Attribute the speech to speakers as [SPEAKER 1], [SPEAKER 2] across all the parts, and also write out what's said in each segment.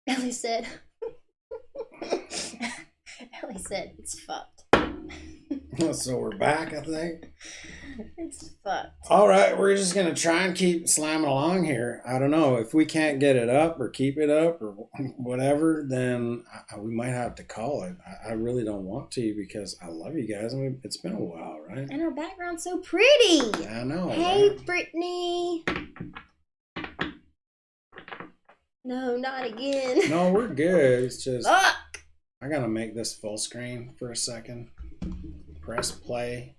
[SPEAKER 1] Ellie said, Ellie said, it's fucked.
[SPEAKER 2] So we're back, I think.
[SPEAKER 1] It's fucked.
[SPEAKER 2] All right, we're just going to try and keep slamming along here. I don't know. If we can't get it up or keep it up or whatever, then we might have to call it. I really don't want to because I love you guys. I mean, it's been a while, right?
[SPEAKER 1] And our background's so pretty.
[SPEAKER 2] I know.
[SPEAKER 1] Hey,
[SPEAKER 2] right?
[SPEAKER 1] Brittany. No, not again.
[SPEAKER 2] No, we're good. It's just,
[SPEAKER 1] Fuck.
[SPEAKER 2] I got to make this full screen for a second. Press play.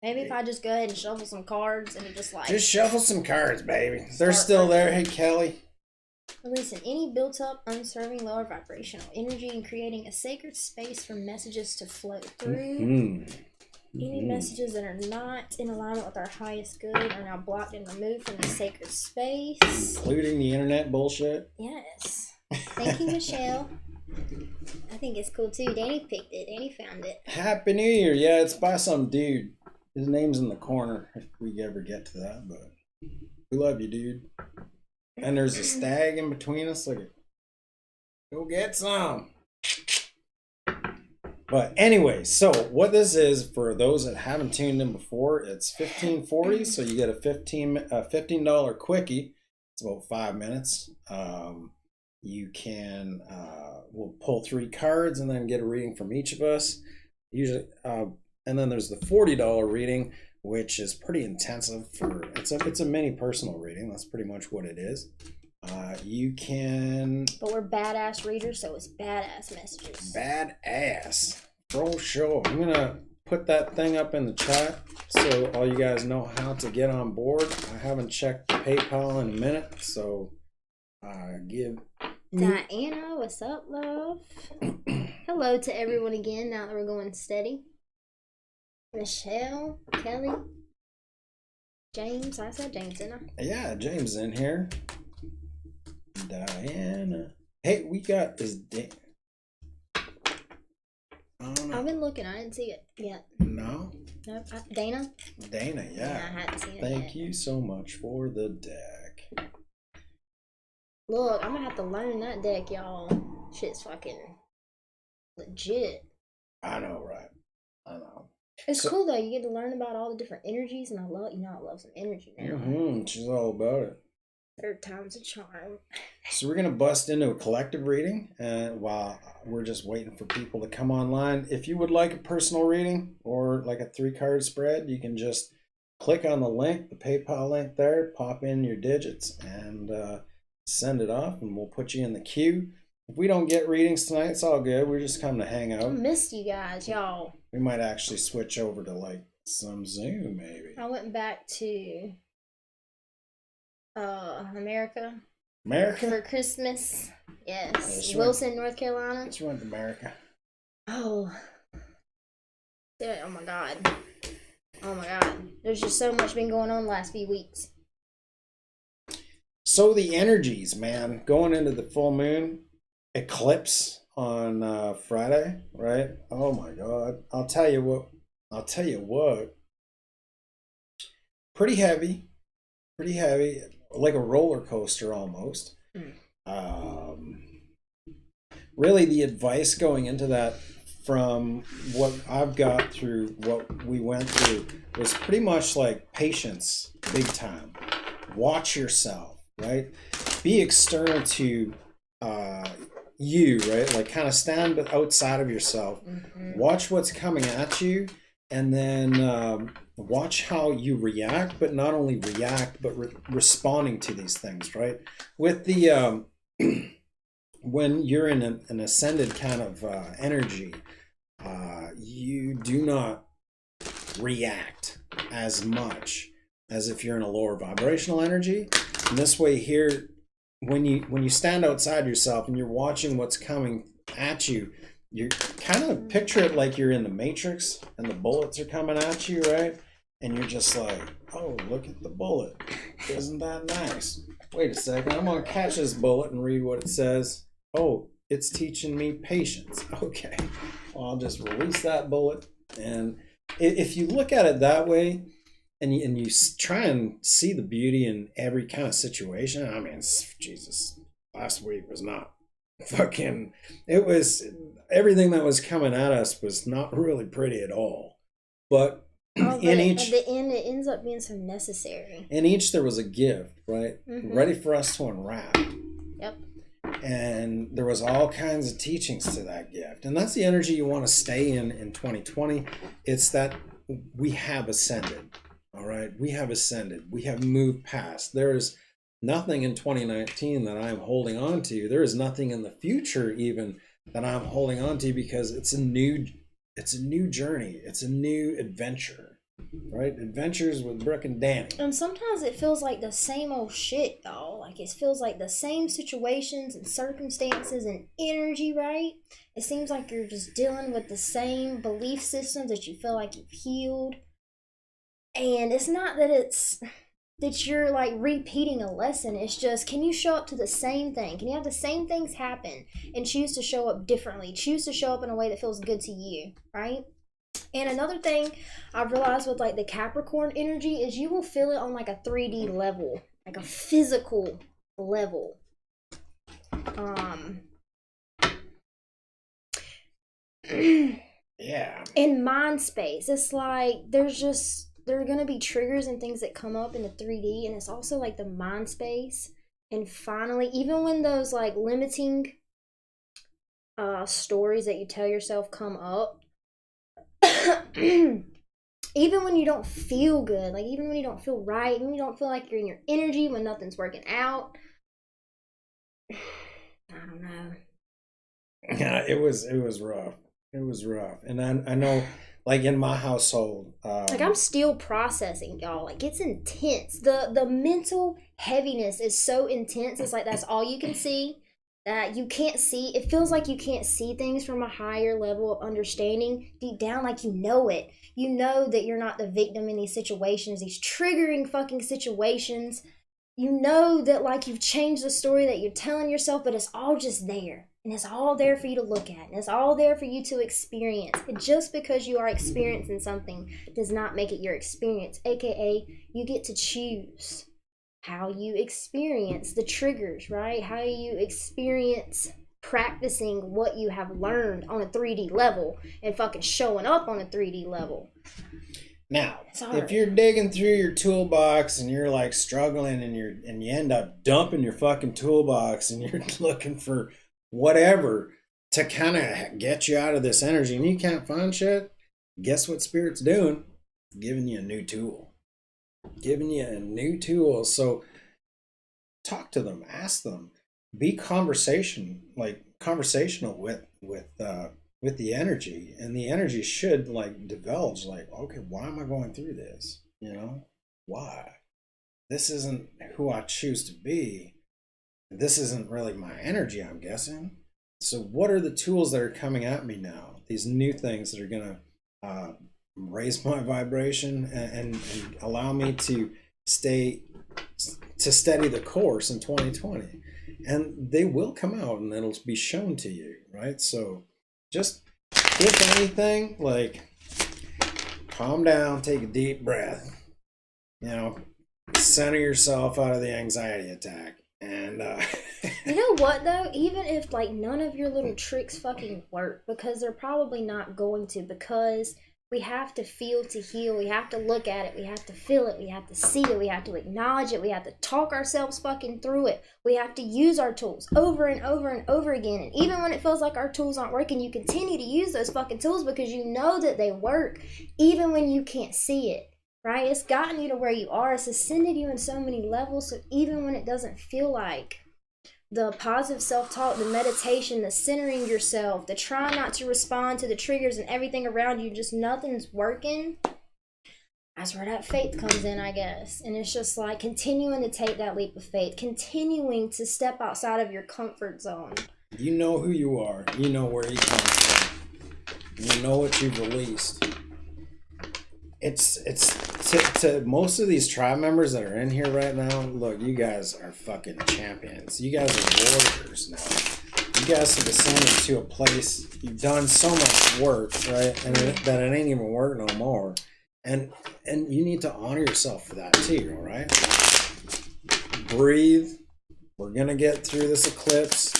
[SPEAKER 1] Maybe if I just go ahead and shuffle some cards and it just like...
[SPEAKER 2] Just shuffle some cards, baby. They're still there. Hey, Kelly.
[SPEAKER 1] Listen, any built-up, unserving, lower vibrational energy and creating a sacred space for messages to flow through. Any messages that are not in alignment with our highest good are now blocked and removed from the sacred space.
[SPEAKER 2] Including the internet bullshit.
[SPEAKER 1] Yes. Thank you, Michelle. I think it's cool too. Danny picked it. Danny found it.
[SPEAKER 2] Happy New Year. Yeah, it's by some dude. His name's in the corner if we ever get to that, but we love you, dude. And there's a stag in between us. Look at, go get some. But anyway, so what this is for those that haven't tuned in before, it's $15.40, so you get a $15 quickie. It's about 5 minutes. You can we'll pull 3 cards and then get a reading from each of us. Usually, and then there's the $40 reading, which is pretty intensive. It's a mini personal reading. That's pretty much what it is. You can.
[SPEAKER 1] But we're badass readers, so it's badass messages.
[SPEAKER 2] Badass. For sure. I'm gonna put that thing up in the chat so all you guys know how to get on board. I haven't checked PayPal in a minute, so give.
[SPEAKER 1] Diana, what's up, love? Hello to everyone again. Now that we're going steady. Michelle, Kelly, James. I said James, didn't I?
[SPEAKER 2] Yeah, James in here. Diana. Hey, we got this.
[SPEAKER 1] I've been looking. I didn't see it yet.
[SPEAKER 2] No.
[SPEAKER 1] Nope. Dana.
[SPEAKER 2] Dana, yeah.
[SPEAKER 1] I hadn't seen it
[SPEAKER 2] Thank
[SPEAKER 1] yet.
[SPEAKER 2] you so much for the deck.
[SPEAKER 1] Look, I'm gonna have to learn that deck, y'all. Shit's fucking legit.
[SPEAKER 2] I know, right? I know.
[SPEAKER 1] It's cool though. You get to learn about all the different energies, and I love some energy now.
[SPEAKER 2] She's all about it.
[SPEAKER 1] Third time's a charm.
[SPEAKER 2] So we're gonna bust into a collective reading, and while we're just waiting for people to come online, if you would like a personal reading or like a 3-card spread, you can just click on the link, the PayPal link there, pop in your digits, and send it off, and we'll put you in the queue. If we don't get readings tonight, it's all good. We're just coming to hang out.
[SPEAKER 1] I missed you guys, y'all.
[SPEAKER 2] We might actually switch over to like some Zoom, maybe.
[SPEAKER 1] I went back to America
[SPEAKER 2] America?
[SPEAKER 1] for Christmas. Yes,
[SPEAKER 2] Yes,
[SPEAKER 1] Wilson, North Carolina.
[SPEAKER 2] Let's run to America.
[SPEAKER 1] Oh, dude, oh my god. There's just so much been going on the last few weeks.
[SPEAKER 2] So the energies, man, going into the full moon eclipse on Friday, right? Oh my God. I'll tell you what. Pretty heavy, like a roller coaster almost. Really the advice going into that from what I've got through what we went through was pretty much like patience, big time. Watch yourself. Right? Be external to you, right? Like kind of stand outside of yourself. Watch what's coming at you, and then watch how you react, but not only react, but responding to these things, right? With the when you're in an ascended kind of energy, you do not react as much as if you're in a lower vibrational energy. And this way here, when you stand outside yourself and you're watching what's coming at you, you kind of picture it like you're in the Matrix and the bullets are coming at you, right? And you're just like, oh, look at the bullet. Isn't that nice? Wait a second, I'm going to catch this bullet and read what it says. Oh, it's teaching me patience. Okay, well, I'll just release that bullet. And if you look at it that way, and you try and see the beauty in every kind of situation. I mean, Jesus, last week was not fucking, it was, everything that was coming at us was not really pretty at all. But in each,
[SPEAKER 1] at the end, it ends up being so necessary.
[SPEAKER 2] In each, there was a gift, right? Ready for us to unwrap.
[SPEAKER 1] Yep.
[SPEAKER 2] And there was all kinds of teachings to that gift. And that's the energy you want to stay in 2020. It's that we have ascended. All right. We have ascended. We have moved past. There is nothing in 2019 that I'm holding on to. There is nothing in the future even that I'm holding on to, because it's a new journey. It's a new adventure. Right? Adventures with Brooke and Danny.
[SPEAKER 1] And sometimes it feels like the same old shit, y'all. Like, it feels like the same situations and circumstances and energy, right? It seems like you're just dealing with the same belief systems that you feel like you've healed. And it's not that you're like repeating a lesson. It's just, can you show up to the same thing? Can you have the same things happen and choose to show up differently? Choose to show up in a way that feels good to you, right? And another thing I've realized with like the Capricorn energy is you will feel it on like a 3D level, like a physical level.
[SPEAKER 2] Yeah.
[SPEAKER 1] In mind space, it's like there are going to be triggers and things that come up in the 3D, and it's also like the mind space. And finally, even when those like limiting stories that you tell yourself come up, even when you don't feel good, like even when you don't feel right, even when you don't feel like you're in your energy, when nothing's working out, I don't know.
[SPEAKER 2] Yeah, it was rough. It was rough. And I know, like in my household,
[SPEAKER 1] like I'm still processing, y'all. Like it's intense. The mental heaviness is so intense. It's like that's all you can see. That you can't see. It feels like you can't see things from a higher level of understanding. Deep down, like you know it. You know that you're not the victim in these situations, these triggering fucking situations. You know that like you've changed the story that you're telling yourself, but it's all just there. And it's all there for you to look at. And it's all there for you to experience. And just because you are experiencing something does not make it your experience. AKA, you get to choose how you experience the triggers, right? How you experience practicing what you have learned on a 3D level and fucking showing up on a 3D level.
[SPEAKER 2] Now, if you're digging through your toolbox and you're like struggling and you end up dumping your fucking toolbox and you're looking for whatever to kind of get you out of this energy and you can't find shit, guess what Spirit's doing? Giving you a new tool. Giving you a new tool. So talk to them, ask them, be conversational with the energy, and the energy should like divulge like, okay, why am I going through this? You know, why? This isn't who I choose to be. This isn't really my energy, I'm guessing. So what are the tools that are coming at me now? These new things that are gonna raise my vibration and allow me to steady the course in 2020, and they will come out and it'll be shown to you, right? So just, if anything, like calm down, take a deep breath, you know, center yourself out of the anxiety attack. And
[SPEAKER 1] you know what though, even if like none of your little tricks fucking work, because they're probably not going to, because we have to feel to heal. We have to look at it. We have to feel it. We have to see it. We have to acknowledge it. We have to talk ourselves fucking through it. We have to use our tools over and over and over again. And even when it feels like our tools aren't working, you continue to use those fucking tools because you know that they work, even when you can't see it, right? It's gotten you to where you are. It's ascended you in so many levels. So even when it doesn't feel like the positive self-talk, the meditation, the centering yourself, the trying not to respond to the triggers and everything around you, just nothing's working, that's where that faith comes in, I guess. And it's just like continuing to take that leap of faith, continuing to step outside of your comfort zone.
[SPEAKER 2] You know who you are. You know where you come from. You know what you've released. It's to most of these tribe members that are in here right now, look, you guys are fucking champions. You guys are warriors now. You guys have ascended to a place, you've done so much work, right? And that it ain't even work no more. And you need to honor yourself for that too, all right? Breathe, We're going to get through this eclipse,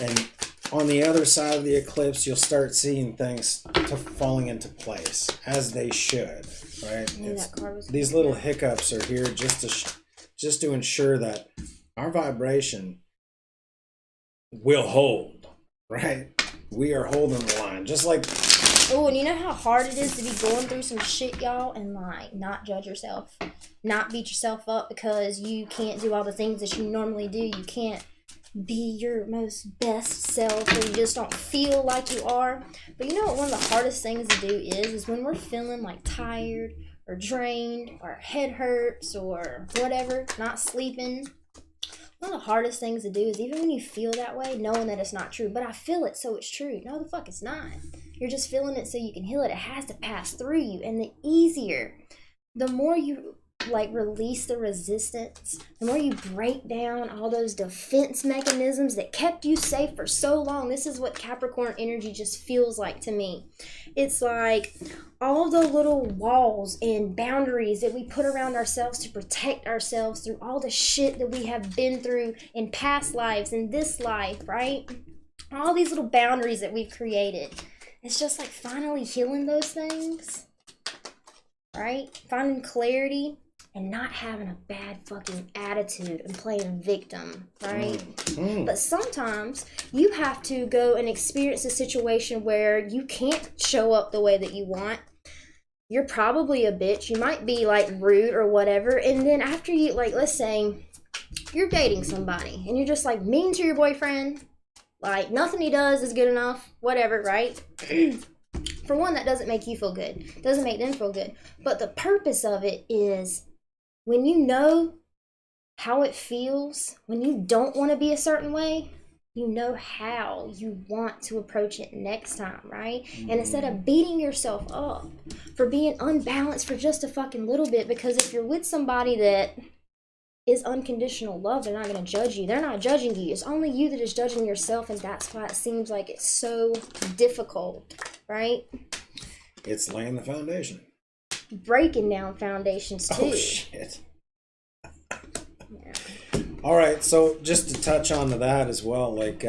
[SPEAKER 2] and on the other side of the eclipse, you'll start seeing things falling into place, as they should, right? These little hiccups are here just to ensure that our vibration will hold, right? We are holding the line, just like...
[SPEAKER 1] Oh, and you know how hard it is to be going through some shit, y'all, and like not judge yourself, not beat yourself up because you can't do all the things that you normally do. You can't be your most best self, or you just don't feel like you are. But you know what one of the hardest things to do is when we're feeling like tired or drained or our head hurts or whatever, not sleeping. One of the hardest things to do is even when you feel that way, knowing that it's not true. But I feel it, so it's true. No, the fuck it's not. You're just feeling it so you can heal it. It has to pass through you. And the easier, the more you like release the resistance, the more you break down all those defense mechanisms that kept you safe for so long. This is what Capricorn energy just feels like to me. It's like all the little walls and boundaries that we put around ourselves to protect ourselves through all the shit that we have been through in past lives, in this life, right? All these little boundaries that we've created. It's just like finally healing those things, right? Finding clarity and not having a bad fucking attitude and playing victim, right? But sometimes you have to go and experience a situation where you can't show up the way that you want. You're probably a bitch. You might be like rude or whatever. And then after you, like, let's say you're dating somebody and you're just like mean to your boyfriend. Like nothing he does is good enough, whatever, right? For one, that doesn't make you feel good. Doesn't make them feel good. But the purpose of it is when you know how it feels, when you don't want to be a certain way, you know how you want to approach it next time, right? And instead of beating yourself up for being unbalanced for just a fucking little bit, because if you're with somebody that is unconditional love, they're not going to judge you. They're not judging you. It's only you that is judging yourself, and that's why it seems like it's so difficult, right?
[SPEAKER 2] It's laying the foundation.
[SPEAKER 1] Breaking down foundations, too.
[SPEAKER 2] Oh, shit. All right, so just to touch on to that as well, like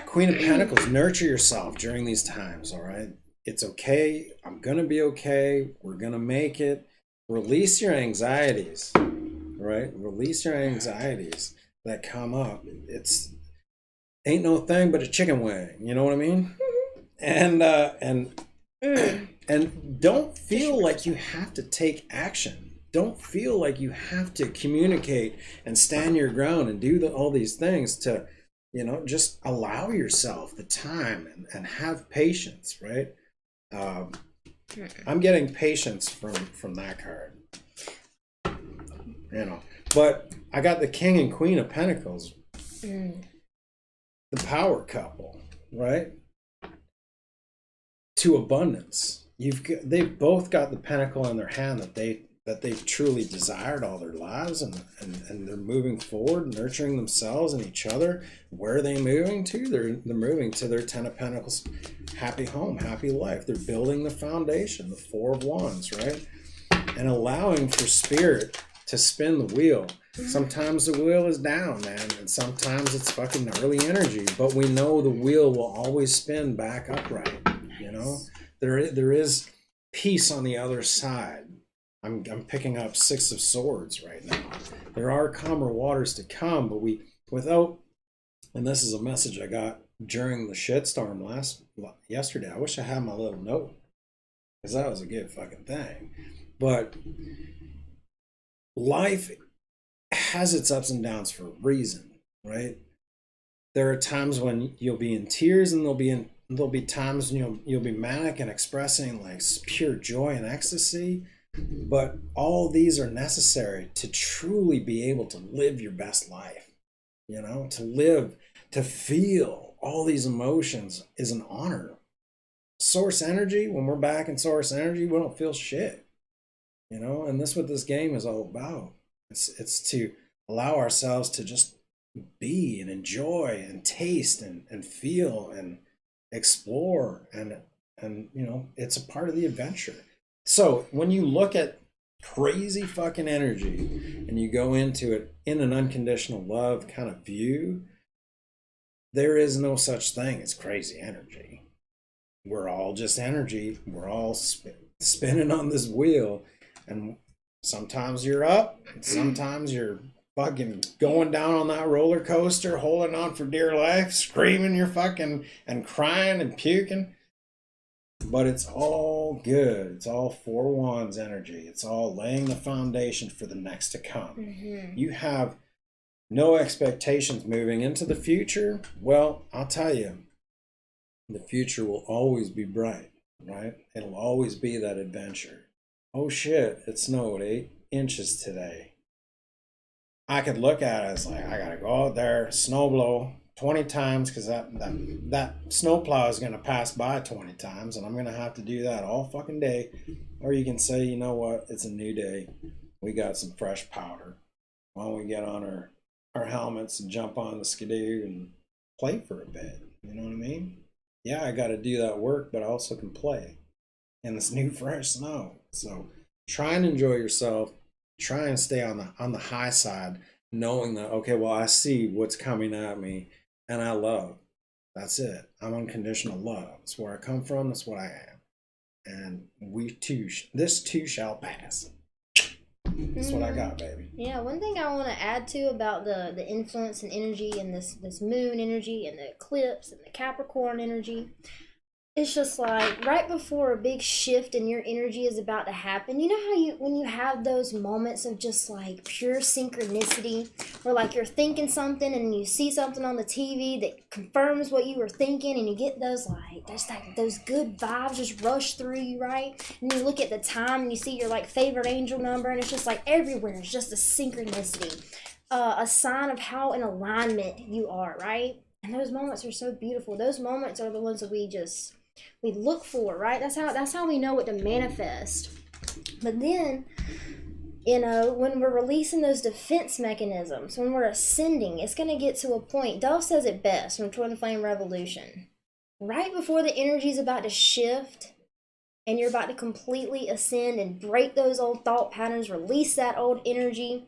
[SPEAKER 2] Queen of Pentacles, nurture yourself during these times, all right? It's okay. I'm going to be okay. We're going to make it. Release your anxieties, right? Release your anxieties that come up. It's ain't no thing but a chicken wing. You know what I mean? And don't feel like you have to take action. Don't feel like you have to communicate and stand your ground and do all these things to, just allow yourself the time and have patience, right? I'm getting patience from that card. But I got the King and Queen of Pentacles. The power couple, right? To abundance. They've both got the pentacle in their hand that they've truly desired all their lives, and they're moving forward, nurturing themselves and each other. Where are they moving to? They're moving to their Ten of Pentacles, happy home, happy life. They're building the foundation, the Four of Wands, right? And allowing for spirit to spin the wheel. Sometimes the wheel is down, man, and sometimes it's fucking early energy, but we know the wheel will always spin back upright, There is peace on the other side. I'm picking up Six of Swords right now. There are calmer waters to come, but and this is a message I got during the shitstorm yesterday. I wish I had my little note, because that was a good fucking thing. But life has its ups and downs for a reason, right? There are times when you'll be in tears, and there'll be times when you'll be manic and expressing like pure joy and ecstasy. But all these are necessary to truly be able to live your best life. To feel all these emotions is an honor. Source energy, when we're back in source energy, we don't feel shit. And that's what this game is all about. It's to allow ourselves to just be and enjoy and taste and feel and explore, and it's a part of the adventure. So when you look at crazy fucking energy and you go into it in an unconditional love kind of view, there is no such thing as crazy energy. We're all just energy. We're all spinning on this wheel, and sometimes you're up and sometimes you're fucking going down on that roller coaster, holding on for dear life, screaming your fucking and crying and puking. But it's all good. It's all 4 wands energy. It's all laying the foundation for the next to come. Mm-hmm. You have no expectations moving into the future. Well, I'll tell you, the future will always be bright, right? It'll always be that adventure. Oh shit, it snowed 8 inches today. I could look at it as like, I gotta go out there, snow blow 20 times because that snowplow is going to pass by 20 times and I'm going to have to do that all fucking day. Or you can say, you know what, it's a new day. We got some fresh powder. Why don't we get on our helmets and jump on the skidoo and play for a bit? You know what I mean? Yeah, I got to do that work, but I also can play in this new fresh snow. So try and enjoy yourself. Try and stay on the high side, knowing that, okay, well, I see what's coming at me. And I love. That's it. I'm unconditional love. That's where I come from. That's what I am. And this too shall pass. That's what I got, baby.
[SPEAKER 1] Yeah, one thing I want to add to about the influence and energy and this moon energy and the eclipse and the Capricorn energy. It's just like right before a big shift in your energy is about to happen. You know how when you have those moments of just like pure synchronicity where like you're thinking something and you see something on the TV that confirms what you were thinking and you get those those good vibes just rush through you, right? And you look at the time and you see your like favorite angel number and it's just like everywhere. It's just a synchronicity, a sign of how in alignment you are, right? And those moments are so beautiful. Those moments are the ones that we look for, right? That's how we know what to manifest. But then, when we're releasing those defense mechanisms, when we're ascending, it's going to get to a point. Dove says it best from Twin Flame Revolution. Right before the energy is about to shift and you're about to completely ascend and break those old thought patterns, release that old energy,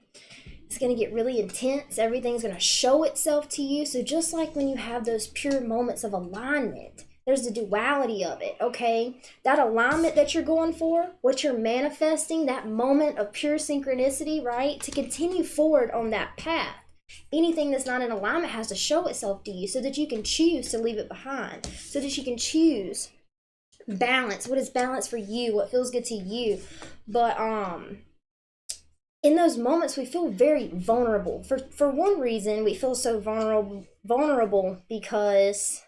[SPEAKER 1] it's going to get really intense. Everything's going to show itself to you. So just like when you have those pure moments of alignment, there's the duality of it, okay? That alignment that you're going for, what you're manifesting, that moment of pure synchronicity, right? To continue forward on that path. Anything that's not in alignment has to show itself to you so that you can choose to leave it behind. So that you can choose balance. What is balance for you? What feels good to you? But in those moments, we feel very vulnerable. For one reason, we feel so vulnerable because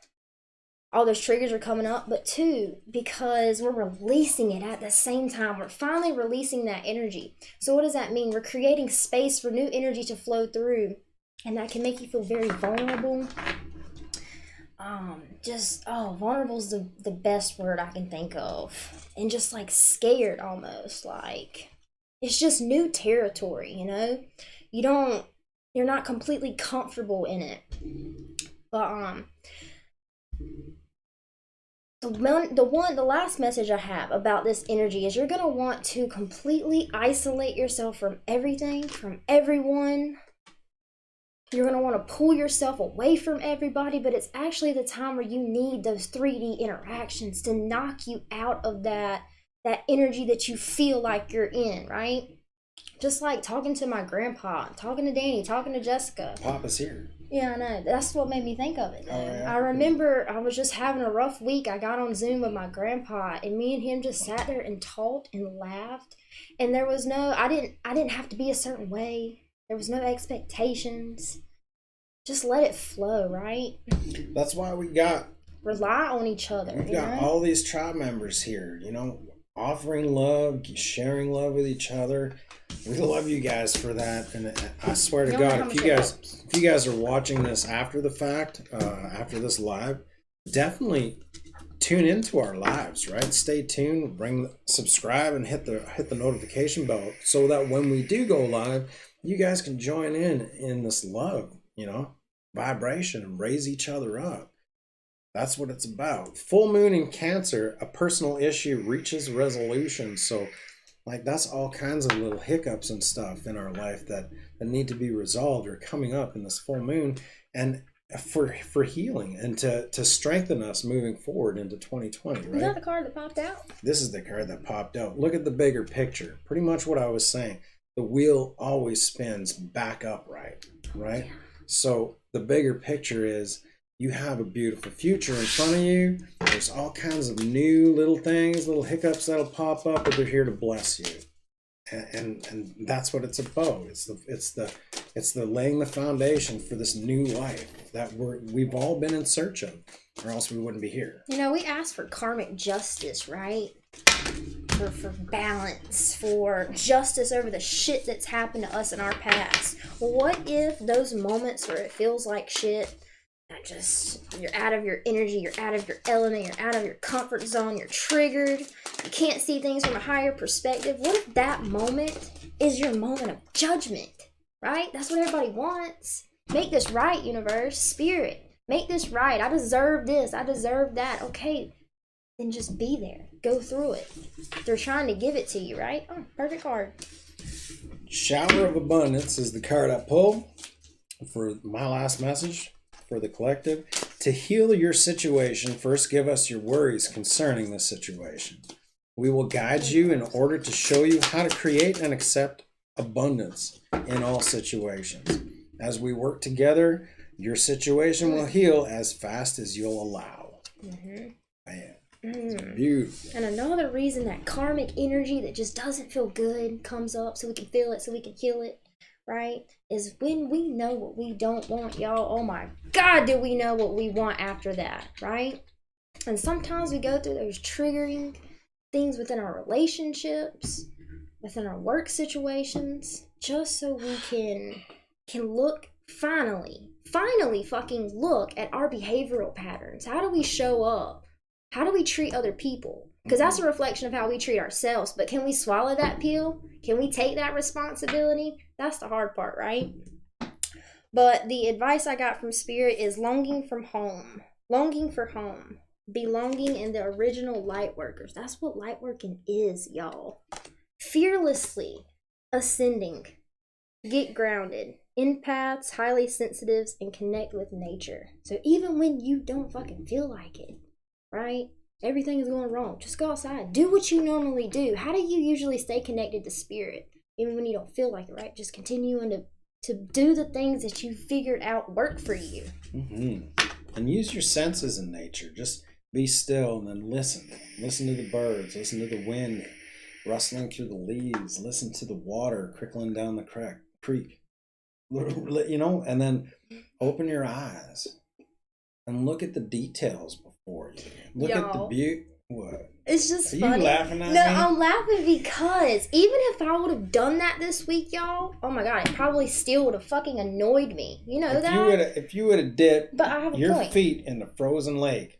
[SPEAKER 1] all those triggers are coming up, but 2, because we're releasing it at the same time. We're finally releasing that energy. So what does that mean? We're creating space for new energy to flow through, and that can make you feel very vulnerable. Vulnerable is the best word I can think of. And just like scared almost, like it's just new territory, you're not completely comfortable in it. But the last message I have about this energy is you're going to want to completely isolate yourself from everything, from everyone. You're going to want to pull yourself away from everybody, but it's actually the time where you need those 3D interactions to knock you out of that energy that you feel like you're in, right? Just like talking to my grandpa, talking to Danny, talking to Jessica.
[SPEAKER 2] Papa's here.
[SPEAKER 1] Yeah, I know. That's what made me think of it.
[SPEAKER 2] Oh, yeah.
[SPEAKER 1] I remember I was just having a rough week. I got on Zoom with my grandpa, and me and him just sat there and talked and laughed. And there was I didn't have to be a certain way. There was no expectations. Just let it flow, right?
[SPEAKER 2] That's why we
[SPEAKER 1] rely on each other.
[SPEAKER 2] We've got all these tribe members here, offering love, sharing love with each other. We love you guys for that, and I swear to God, if you guys are watching this after the fact, after this live, definitely tune into our lives, right? Stay tuned, subscribe, and hit the notification bell so that when we do go live, you guys can join in this love, vibration and raise each other up. That's what it's about. Full moon in Cancer, a personal issue reaches resolution. So Like that's all kinds of little hiccups and stuff in our life that need to be resolved or coming up in this full moon, and for healing and to strengthen us moving forward into 2020, right?
[SPEAKER 1] Is that the card that popped out?
[SPEAKER 2] This is the card that popped out. Look at the bigger picture. Pretty much what I was saying. The wheel always spins back upright, right? Yeah. So the bigger picture is you have a beautiful future in front of you. There's all kinds of new little things, little hiccups that'll pop up, but they're here to bless you. And that's what it's about. It's the laying the foundation for this new life that we've all been in search of, or else we wouldn't be here.
[SPEAKER 1] You know, we ask for karmic justice, right? For balance, for justice over the shit that's happened to us in our past. What if those moments where it feels like shit, you're out of your energy, you're out of your element, you're out of your comfort zone, you're triggered, you can't see things from a higher perspective. What if that moment is your moment of judgment, right? That's what everybody wants. Make this right, universe, spirit. Make this right. I deserve this. I deserve that. Okay, then just be there. Go through it. They're trying to give it to you, right? Oh, perfect card.
[SPEAKER 2] Shower of Abundance is the card I pulled for my last message for the collective. To heal your situation, first give us your worries concerning the situation. We will guide you in order to show you how to create and accept abundance in all situations. As we work together, your situation will heal as fast as you'll allow. Man, it's beautiful.
[SPEAKER 1] And another reason that karmic energy that just doesn't feel good comes up so we can feel it, so we can heal it, right? Is when we know what we don't want, y'all. Oh my God, do we know what we want after that, right? And sometimes we go through those triggering things within our relationships, within our work situations, just so we can look, finally fucking look at our behavioral patterns. How do we show up? How do we treat other people? Because that's a reflection of how we treat ourselves. But can we swallow that pill? Can we take that responsibility? That's the hard part, right? But the advice I got from Spirit is longing for home, belonging in the original light workers. That's what light working is, y'all. Fearlessly ascending, get grounded, empaths, highly sensitives, and connect with nature. So even when you don't fucking feel like it, right? Everything is going wrong. Just go outside. Do what you normally do. How do you usually stay connected to spirit? Even when you don't feel like it, right? Just continuing to do the things that you figured out work for you.
[SPEAKER 2] And use your senses in nature. Just be still and then listen. Listen to the birds. Listen to the wind rustling through the leaves. Listen to the water trickling down the creek. You know, and then open your eyes and look at the details before you. Look at the beauty. What?
[SPEAKER 1] It's just
[SPEAKER 2] Are
[SPEAKER 1] funny.
[SPEAKER 2] You laughing at me?
[SPEAKER 1] No, I'm laughing because even if I would have done that this week, y'all, oh my God, it probably still would have fucking annoyed me. You know
[SPEAKER 2] If you would have dipped
[SPEAKER 1] but I have
[SPEAKER 2] your feet in the frozen lake,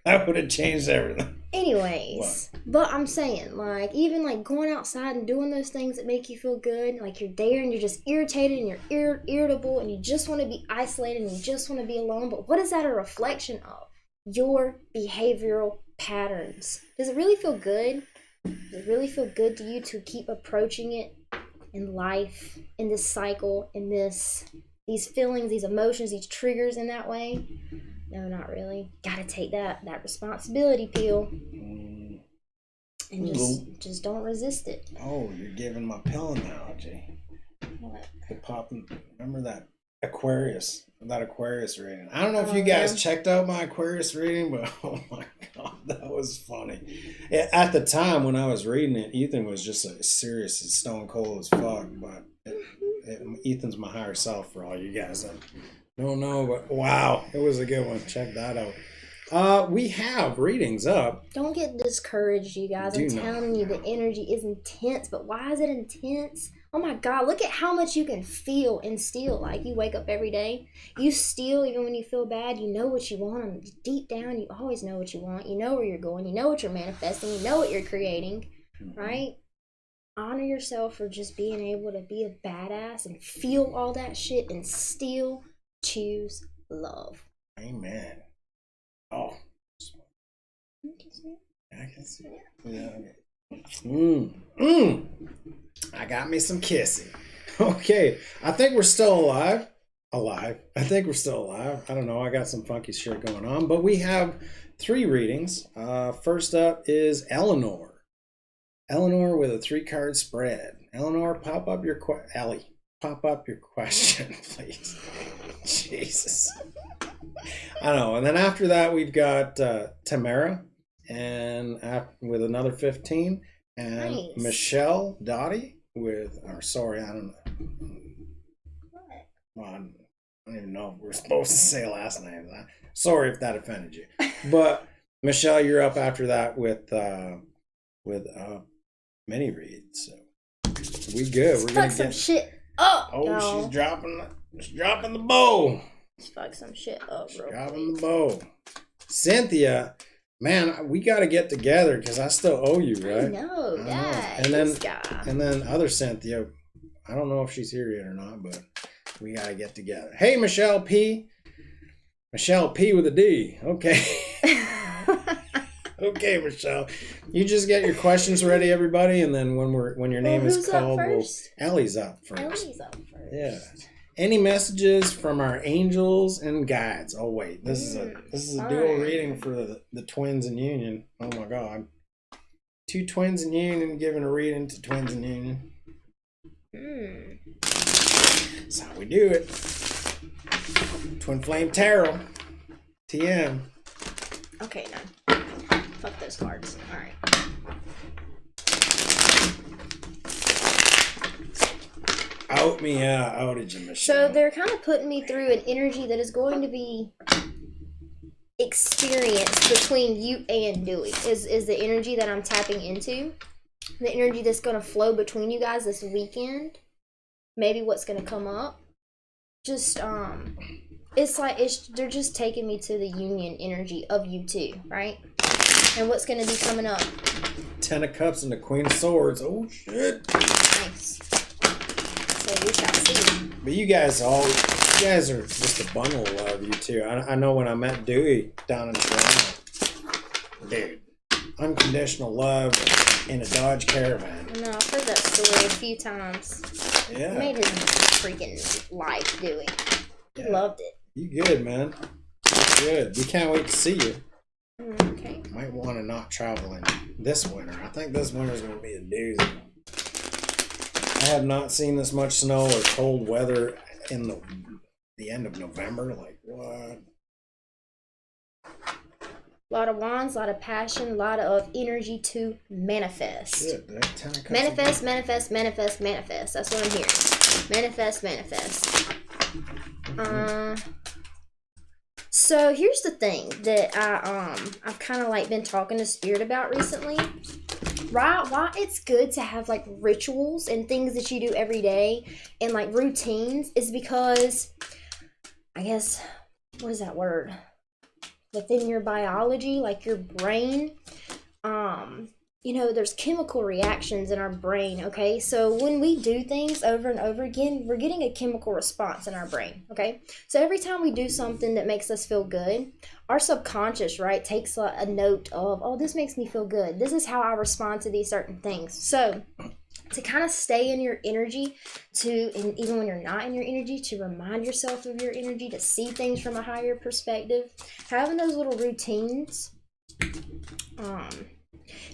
[SPEAKER 2] that would have changed everything.
[SPEAKER 1] Anyways, but I'm saying, like, even like going outside and doing those things that make you feel good, like you're there and you're just irritated and you're irritable and you just want to be isolated and you just want to be alone. But what is that a reflection of? Your behavioral patterns. Does it really feel good? Does it really feel good to you to keep approaching it in life, in this cycle, in these feelings, these emotions, these triggers in that way? No, not really. Gotta take that remonsability pill. And just don't resist it.
[SPEAKER 2] Oh, you're giving my pill analogy.
[SPEAKER 1] What?
[SPEAKER 2] The popping. Remember that Aquarius reading. I don't know if you guys checked out my Aquarius reading, but oh my God, that was funny. At the time when I was reading it, Ethan was just serious and stone cold as fuck, but Ethan's my higher self for all you guys that don't know, but wow, it was a good one. Check that out. We have readings up.
[SPEAKER 1] Don't get discouraged, you guys. I'm telling you, the energy is intense, but why is it intense? Oh my God, look at how much you can feel and steal. Like, you wake up every day, you steal even when you feel bad. You know what you want, and deep down, you always know what you want. You know where you're going. You know what you're manifesting. You know what you're creating, right? Honor yourself for just being able to be a badass and feel all that shit and still choose love.
[SPEAKER 2] Amen. Oh. I can see it. Yeah, okay. I got me some kissing. Okay, I think we're still alive. I think we're still alive. I don't know. I got some funky shit going on, but we have 3 readings. First up is Eleanor. Eleanor with a 3-card spread. Eleanor, pop up your Ellie, pop up your question, please. Jesus. I know. And then after that, we've got Tamara, and with another 15, and
[SPEAKER 1] Nice.
[SPEAKER 2] Michelle Dottie with, or sorry, I don't know. Well, I don't even know if we're supposed to say last name. Sorry if that offended you. But Michelle, you're up after that with mini read. So we good. We're gonna
[SPEAKER 1] Fuck some
[SPEAKER 2] get
[SPEAKER 1] shit up.
[SPEAKER 2] Oh,
[SPEAKER 1] y'all.
[SPEAKER 2] she's dropping the bow.
[SPEAKER 1] Let's fuck some shit up, bro.
[SPEAKER 2] Dropping the bow. Cynthia, man, we got to get together because I still owe you, right?
[SPEAKER 1] I know,
[SPEAKER 2] And then other Cynthia, I don't know if she's here yet or not, but we got to get together. Hey, Michelle P. Michelle P with a D. Okay. Okay, Michelle. You just get your questions ready, everybody, and then when your name is called, Ellie's up first.
[SPEAKER 1] Ellie's up first.
[SPEAKER 2] Yeah. Any messages from our angels and guides? Oh wait, this is a dual reading for the twins in union. Oh my God, 2 twins in union giving a reading to twins in union. That's how we do it. Twin Flame Tarot, TM.
[SPEAKER 1] Okay, no. Fuck those cards. All right.
[SPEAKER 2] Out me out, outage you, Michelle.
[SPEAKER 1] So they're kind of putting me through an energy that is going to be experienced between you and Dewey. Is the energy that I'm tapping into. The energy that's going to flow between you guys this weekend. Maybe what's going to come up. Just, it's like, they're just taking me to the union energy of you two, right? And what's going to be coming up?
[SPEAKER 2] 10 of Cups and the Queen of Swords. Oh, shit.
[SPEAKER 1] Nice. So we shall see.
[SPEAKER 2] But you guys are just a bundle of love, you two. I know when I met Dewey down in Toronto, dude, unconditional love in a Dodge Caravan.
[SPEAKER 1] I know, I've heard that story a few times.
[SPEAKER 2] Yeah.
[SPEAKER 1] It made his freaking life, Dewey. He loved it.
[SPEAKER 2] You good, man. Good. We can't wait to see you.
[SPEAKER 1] Okay.
[SPEAKER 2] Might want to not travel in this winter. I think this winter's going to be a doozy. I have not seen this much snow or cold weather in the end of November. Like, what?
[SPEAKER 1] A lot of wands, a lot of passion, a lot of energy to manifest.
[SPEAKER 2] Shit, man. 10 of Cups
[SPEAKER 1] Manifest, manifest, manifest, manifest. That's what I'm hearing. Manifest, manifest. So here's the thing that I've kind of like been talking to Spirit about recently. Right, why it's good to have like rituals and things that you do every day and like routines is because, I guess, what is that word? Within your biology, like your brain, you know, there's chemical reactions in our brain, okay? So when we do things over and over again, we're getting a chemical response in our brain, okay? So every time we do something that makes us feel good, our subconscious, right, takes a note of, oh, this makes me feel good. This is how I respond to these certain things. So to kind of stay in your energy, and even when you're not in your energy, to remind yourself of your energy, to see things from a higher perspective, having those little routines,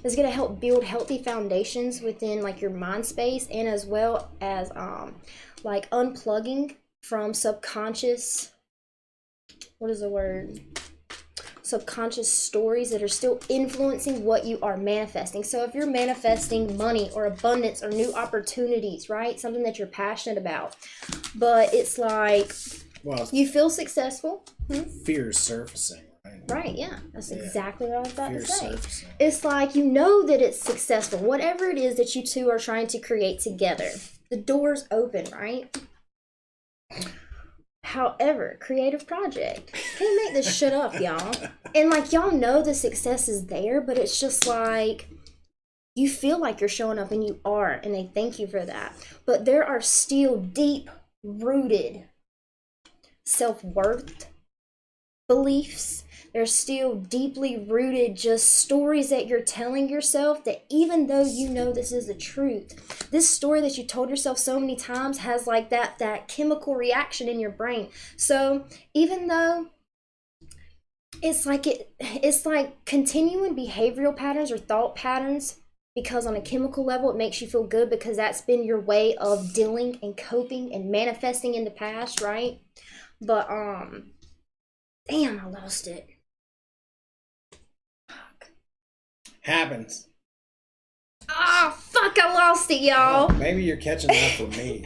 [SPEAKER 1] is going to help build healthy foundations within like your mind space, and as well as like unplugging from subconscious, subconscious stories that are still influencing what you are manifesting. So if you're manifesting money or abundance or new opportunities, right, something that you're passionate about, but it's like, well, you feel successful,
[SPEAKER 2] fear is surfacing.
[SPEAKER 1] Right, yeah. That's exactly what I was about to say. It's like, you know that it's successful. Whatever it is that you two are trying to create together, the door's open, right? However, creative project. Can't make this shit up, y'all. And like, y'all know the success is there, but it's just like, you feel like you're showing up, and you are, and they thank you for that. But there are still deep-rooted self-worth beliefs There's still deeply rooted just stories that you're telling yourself that even though you know this is the truth, this story that you told yourself so many times has like that chemical reaction in your brain. So even though it's like continuing behavioral patterns or thought patterns, because on a chemical level it makes you feel good because that's been your way of dealing and coping and manifesting in the past, right? But damn, I lost it. Fuck.
[SPEAKER 2] Happens.
[SPEAKER 1] Fuck, I lost it, y'all.
[SPEAKER 2] Oh, maybe you're catching that for me.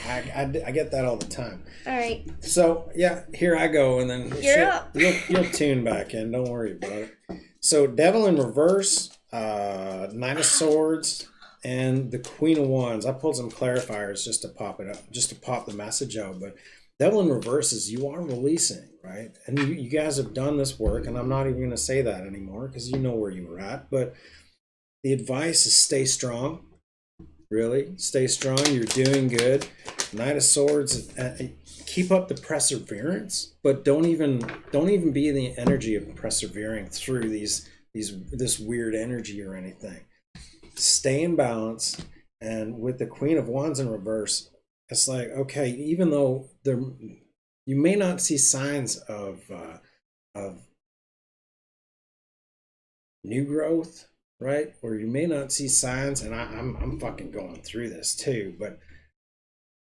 [SPEAKER 2] I get that all the time.
[SPEAKER 1] All right.
[SPEAKER 2] So yeah, here I go, and then
[SPEAKER 1] You're up.
[SPEAKER 2] You'll tune back in. Don't worry about it. So Devil in Reverse, Knight of Swords, and the Queen of Wands. I pulled some clarifiers just to pop it up, just to pop the message out. But Devil in Reverse is you are releasing, right? And you guys have done this work, and I'm not even going to say that anymore because you know where you were at. But the advice is stay strong. Really, stay strong. You're doing good. Knight of Swords. Keep up the perseverance, but don't even be in the energy of persevering through this weird energy or anything. Stay in balance. And with the Queen of Wands in reverse, it's like, okay, even though you may not see signs of new growth, right? Or you may not see signs, and I'm fucking going through this too, but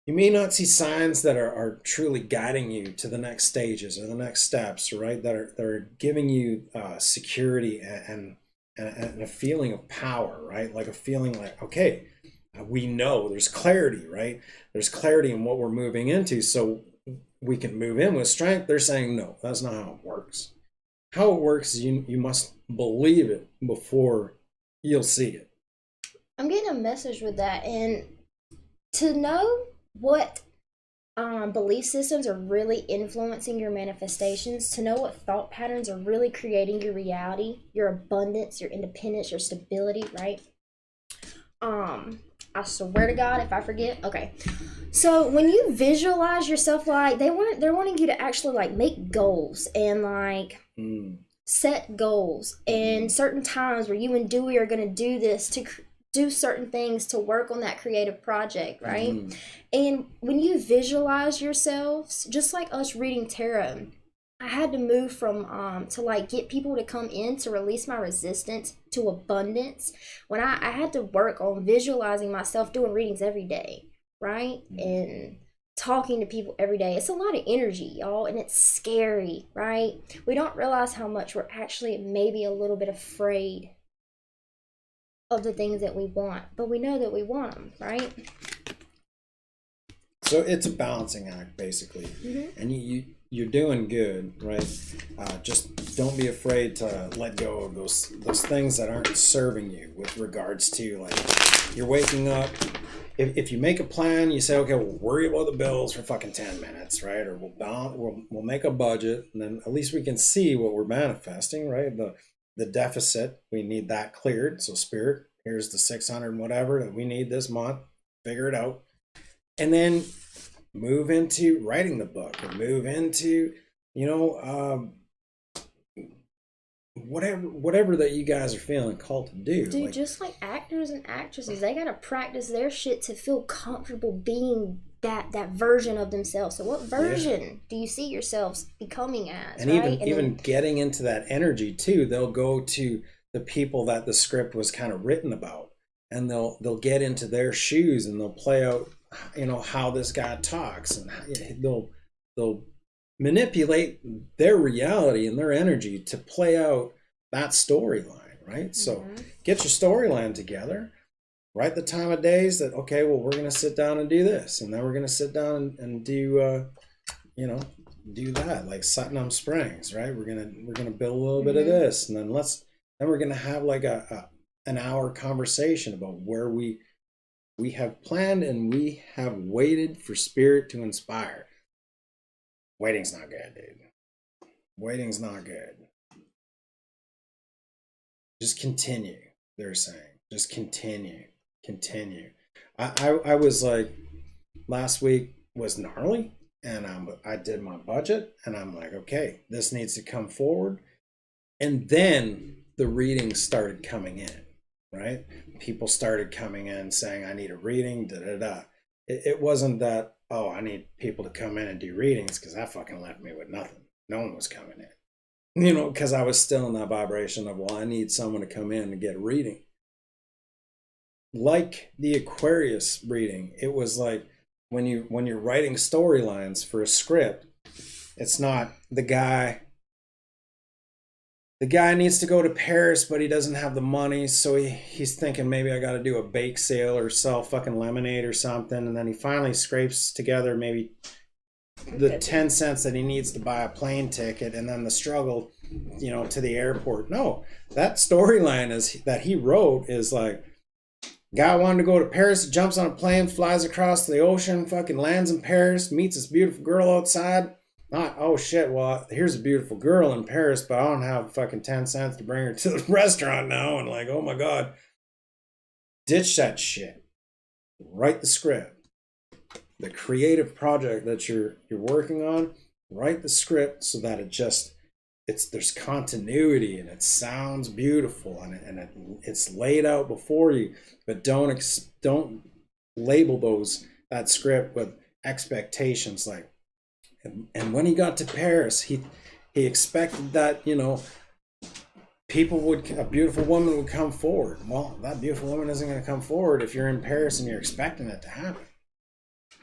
[SPEAKER 2] you may not see signs that are truly guiding you to the next stages or the next steps, right? That are giving you security and a feeling of power, right? Like a feeling like, okay, we know there's clarity, right? There's clarity in what we're moving into, so we can move in with strength. They're saying, no, that's not how it works. How it works is you must believe it before you'll see it.
[SPEAKER 1] I'm getting a message with that, and to know what belief systems are really influencing your manifestations, to know what thought patterns are really creating your reality, your abundance, your independence, your stability, right? I swear to God, if I forget, okay. So when you visualize yourself, like they're wanting you to actually like make goals and like set goals and certain times where you and Dewey are going to do this to do certain things to work on that creative project, right? And when you visualize yourselves, just like us reading tarot, I had to move from to like get people to come in to release my resistance to abundance. When I had to work on visualizing myself doing readings every day, right? And talking to people every day. It's a lot of energy, y'all, and it's scary, right? We don't realize how much we're actually maybe a little bit afraid of the things that we want, but we know that we want them, right?
[SPEAKER 2] So it's a balancing act, basically, and you're doing good, right? Just don't be afraid to let go of those things that aren't serving you. With regards to like you're waking up. If you make a plan, you say, okay, we'll worry about the bills for fucking 10 minutes, right? Or we'll make a budget, and then at least we can see what we're manifesting, right? The deficit, we need that cleared. So spirit, here's the 600 and whatever that we need this month. Figure it out. And then move into writing the book and move into, whatever that you guys are feeling called to do.
[SPEAKER 1] Dude, just like actors and actresses, they gotta practice their shit to feel comfortable being that version of themselves. So what version do you see yourselves becoming as?
[SPEAKER 2] And
[SPEAKER 1] right?
[SPEAKER 2] even getting into that energy too, they'll go to the people that the script was kind of written about, and they'll get into their shoes and they'll play out, how this guy talks, and they'll manipulate their reality and their energy to play out that storyline, right? So get your storyline together, write the time of days that, okay, well, we're going to sit down and do this, and then we're going to sit down and do do that, like Satnam Springs, right? We're gonna build a little bit of this, and then we're gonna have like an hour conversation about where we have planned and we have waited for spirit to inspire. Waiting's not good, dude. Waiting's not good. Just continue, they're saying. Just continue. I was like, last week was gnarly, and I did my budget, and I'm like, okay, this needs to come forward. And then the readings started coming in, right? People started coming in saying, I need a reading, It wasn't that, oh, I need people to come in and do readings, because that fucking left me with nothing. No one was coming in. You know, because I was still in that vibration of, well, I need someone to come in and get a reading. Like the Aquarius reading, it was like when you're writing storylines for a script, it's not the guy needs to go to Paris, but he doesn't have the money, so he's thinking maybe I got to do a bake sale or sell fucking lemonade or something, and then he finally scrapes together maybe the 10 cents that he needs to buy a plane ticket, and then the struggle, you know, to the airport. No, that storyline that he wrote is like, guy wanted to go to Paris, jumps on a plane, flies across the ocean, fucking lands in Paris, meets this beautiful girl outside. Not, oh shit, well, here's a beautiful girl in Paris, but I don't have fucking 10 cents to bring her to the restaurant now. And like, oh my God. Ditch that shit. Write the script. The creative project that you're working on, write the script so that there's continuity and it sounds beautiful and it's laid out before you, but don't label that script with expectations. Like, and when he got to Paris, he expected that, you know, a beautiful woman would come forward. Well, that beautiful woman isn't going to come forward if you're in Paris and you're expecting it to happen.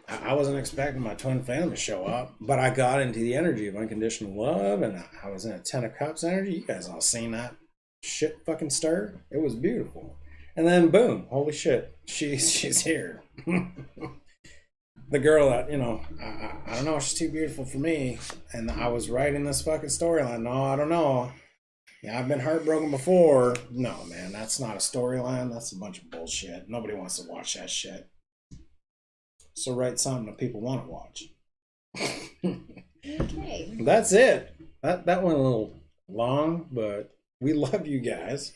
[SPEAKER 2] I wasn't expecting my twin flame to show up, but I got into the energy of unconditional love, and I was in a 10 of cups energy. You guys all seen that shit fucking stir? It was beautiful. And then boom, holy shit, she's here. The girl that, you know, I don't know, she's too beautiful for me. And I was writing this fucking storyline. No, I don't know. Yeah, I've been heartbroken before. No, man, that's not a storyline. That's a bunch of bullshit. Nobody wants to watch that shit. So write something that people want to watch.
[SPEAKER 1] Okay.
[SPEAKER 2] That's it. That went a little long, but we love you guys.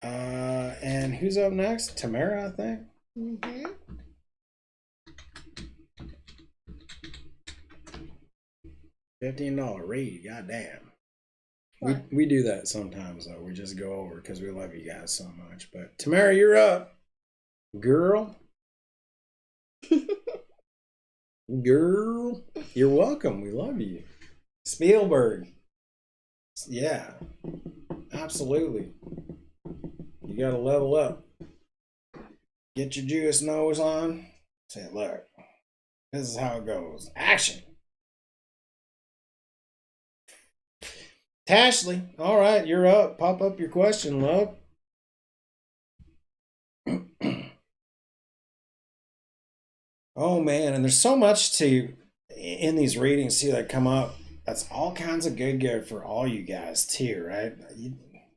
[SPEAKER 2] And who's up next? Tamara, I think.
[SPEAKER 1] Mm-hmm.
[SPEAKER 2] $15 read, goddamn. We do that sometimes though. We just go over because we love you guys so much. But Tamara, you're up, girl. Girl, you're welcome. We love you. Spielberg. Yeah, absolutely. You gotta level up. Get your Jewish nose on. Say, look, this is how it goes. Action. Tashley, all right, you're up. Pop up your question, love. Oh man, and there's so much in these readings too that come up. That's all kinds of good for all you guys too, right?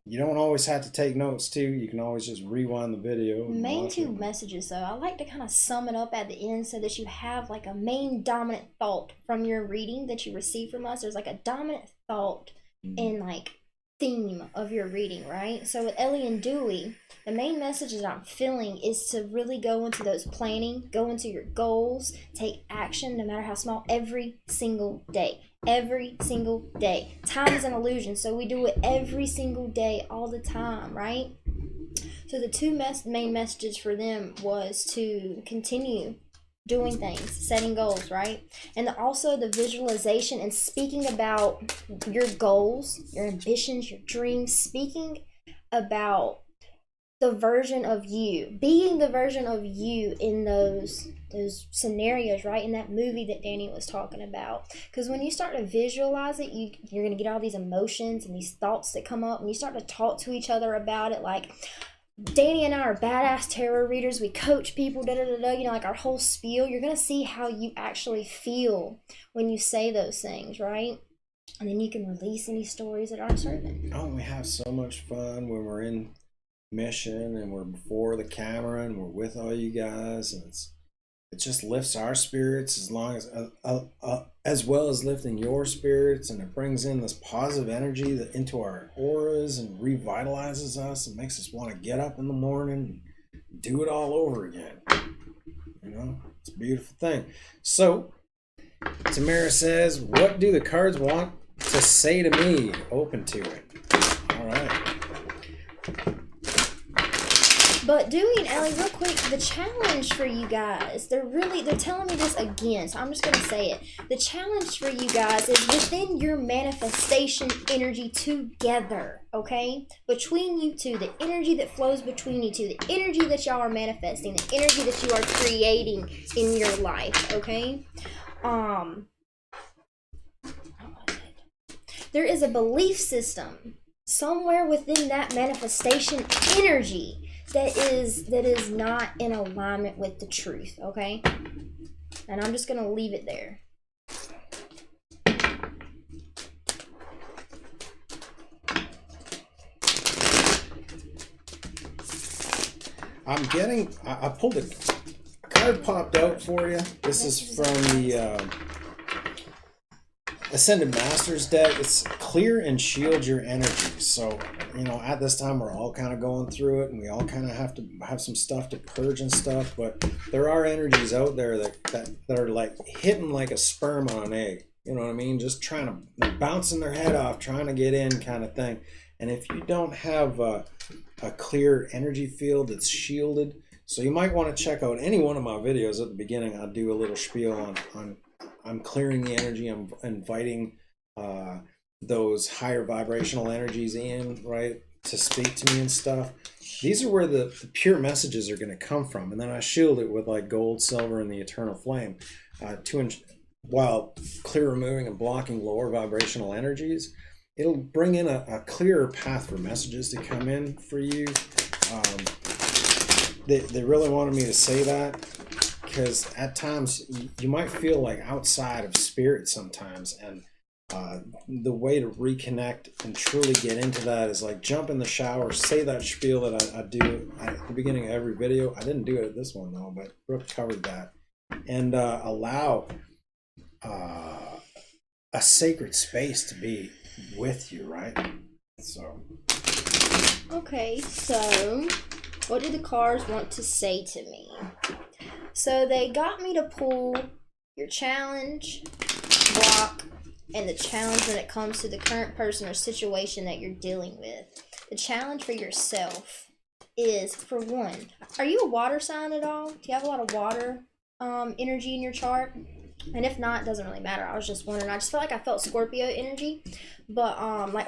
[SPEAKER 2] You don't always have to take notes too. You can always just rewind the video.
[SPEAKER 1] Main two messages though, I like to kind of sum it up at the end so that you have like a main dominant thought from your reading that you receive from us. There's like a dominant thought and like theme of your reading, right? So with Ellie and Dewey, the main message that I'm feeling is to really go into those planning, go into your goals, take action no matter how small, every single day. Every single day. Time is an illusion, so we do it every single day, all the time, right? So the two main messages for them was to continue doing things, setting goals, right? And also the visualization and speaking about your goals, your ambitions, your dreams, speaking about the version of you, being the version of you in those scenarios, right? In that movie that Danny was talking about. Because when you start to visualize it, you're going to get all these emotions and these thoughts that come up, and you start to talk to each other about it. Like, Danny and I are badass tarot readers. We coach people, you know, like our whole spiel. You're going to see how you actually feel when you say those things, right? And then you can release any stories that aren't serving.
[SPEAKER 2] Oh, we have so much fun when we're in mission and we're before the camera and we're with all you guys, and it just lifts our spirits as well as lifting your spirits, and it brings in this positive energy into our auras and revitalizes us and makes us want to get up in the morning and do it all over again. You know, it's a beautiful thing. So Tamara says, what do the cards want to say to me? Open to it. All right.
[SPEAKER 1] But doing, Ellie, real quick, the challenge for you guys, they're telling me this again, so I'm just going to say it. The challenge for you guys is within your manifestation energy together, okay? Between you two, the energy that flows between you two, the energy that y'all are manifesting, the energy that you are creating in your life, okay? There is a belief system somewhere within that manifestation energy that is not in alignment with the truth, okay? And I'm just gonna leave it there.
[SPEAKER 2] I pulled a card popped out for you. This is from the Ascended Masters deck. It's clear and shield your energy. So, you know, at this time we're all kind of going through it, and we all kind of have to have some stuff to purge and stuff, but there are energies out there that are like hitting like a sperm on an egg. You know what I mean? Just trying to, bouncing their head off, trying to get in kind of thing. And if you don't have a clear energy field that's shielded, so you might want to check out any one of my videos at the beginning. I'll do a little spiel on I'm clearing the energy. I'm inviting those higher vibrational energies in, right, to speak to me and stuff. These are where the pure messages are going to come from. And then I shield it with like gold, silver, and the eternal flame while clear, removing, and blocking lower vibrational energies. It'll bring in a clearer path for messages to come in for you. They really wanted me to say that, because at times you might feel like outside of spirit sometimes, and the way to reconnect and truly get into that is like jump in the shower, say that spiel that I do at the beginning of every video. I didn't do it at this one though, but Brooke covered that. And allow a sacred space to be with you, right? So
[SPEAKER 1] okay, so what do the cards want to say to me? So they got me to pull your challenge, block, and the challenge when it comes to the current person or situation that you're dealing with. The challenge for yourself is, for one, are you a water sign at all? Do you have a lot of water energy in your chart? And if not, it doesn't really matter. I was just wondering. I just felt like I felt Scorpio energy, but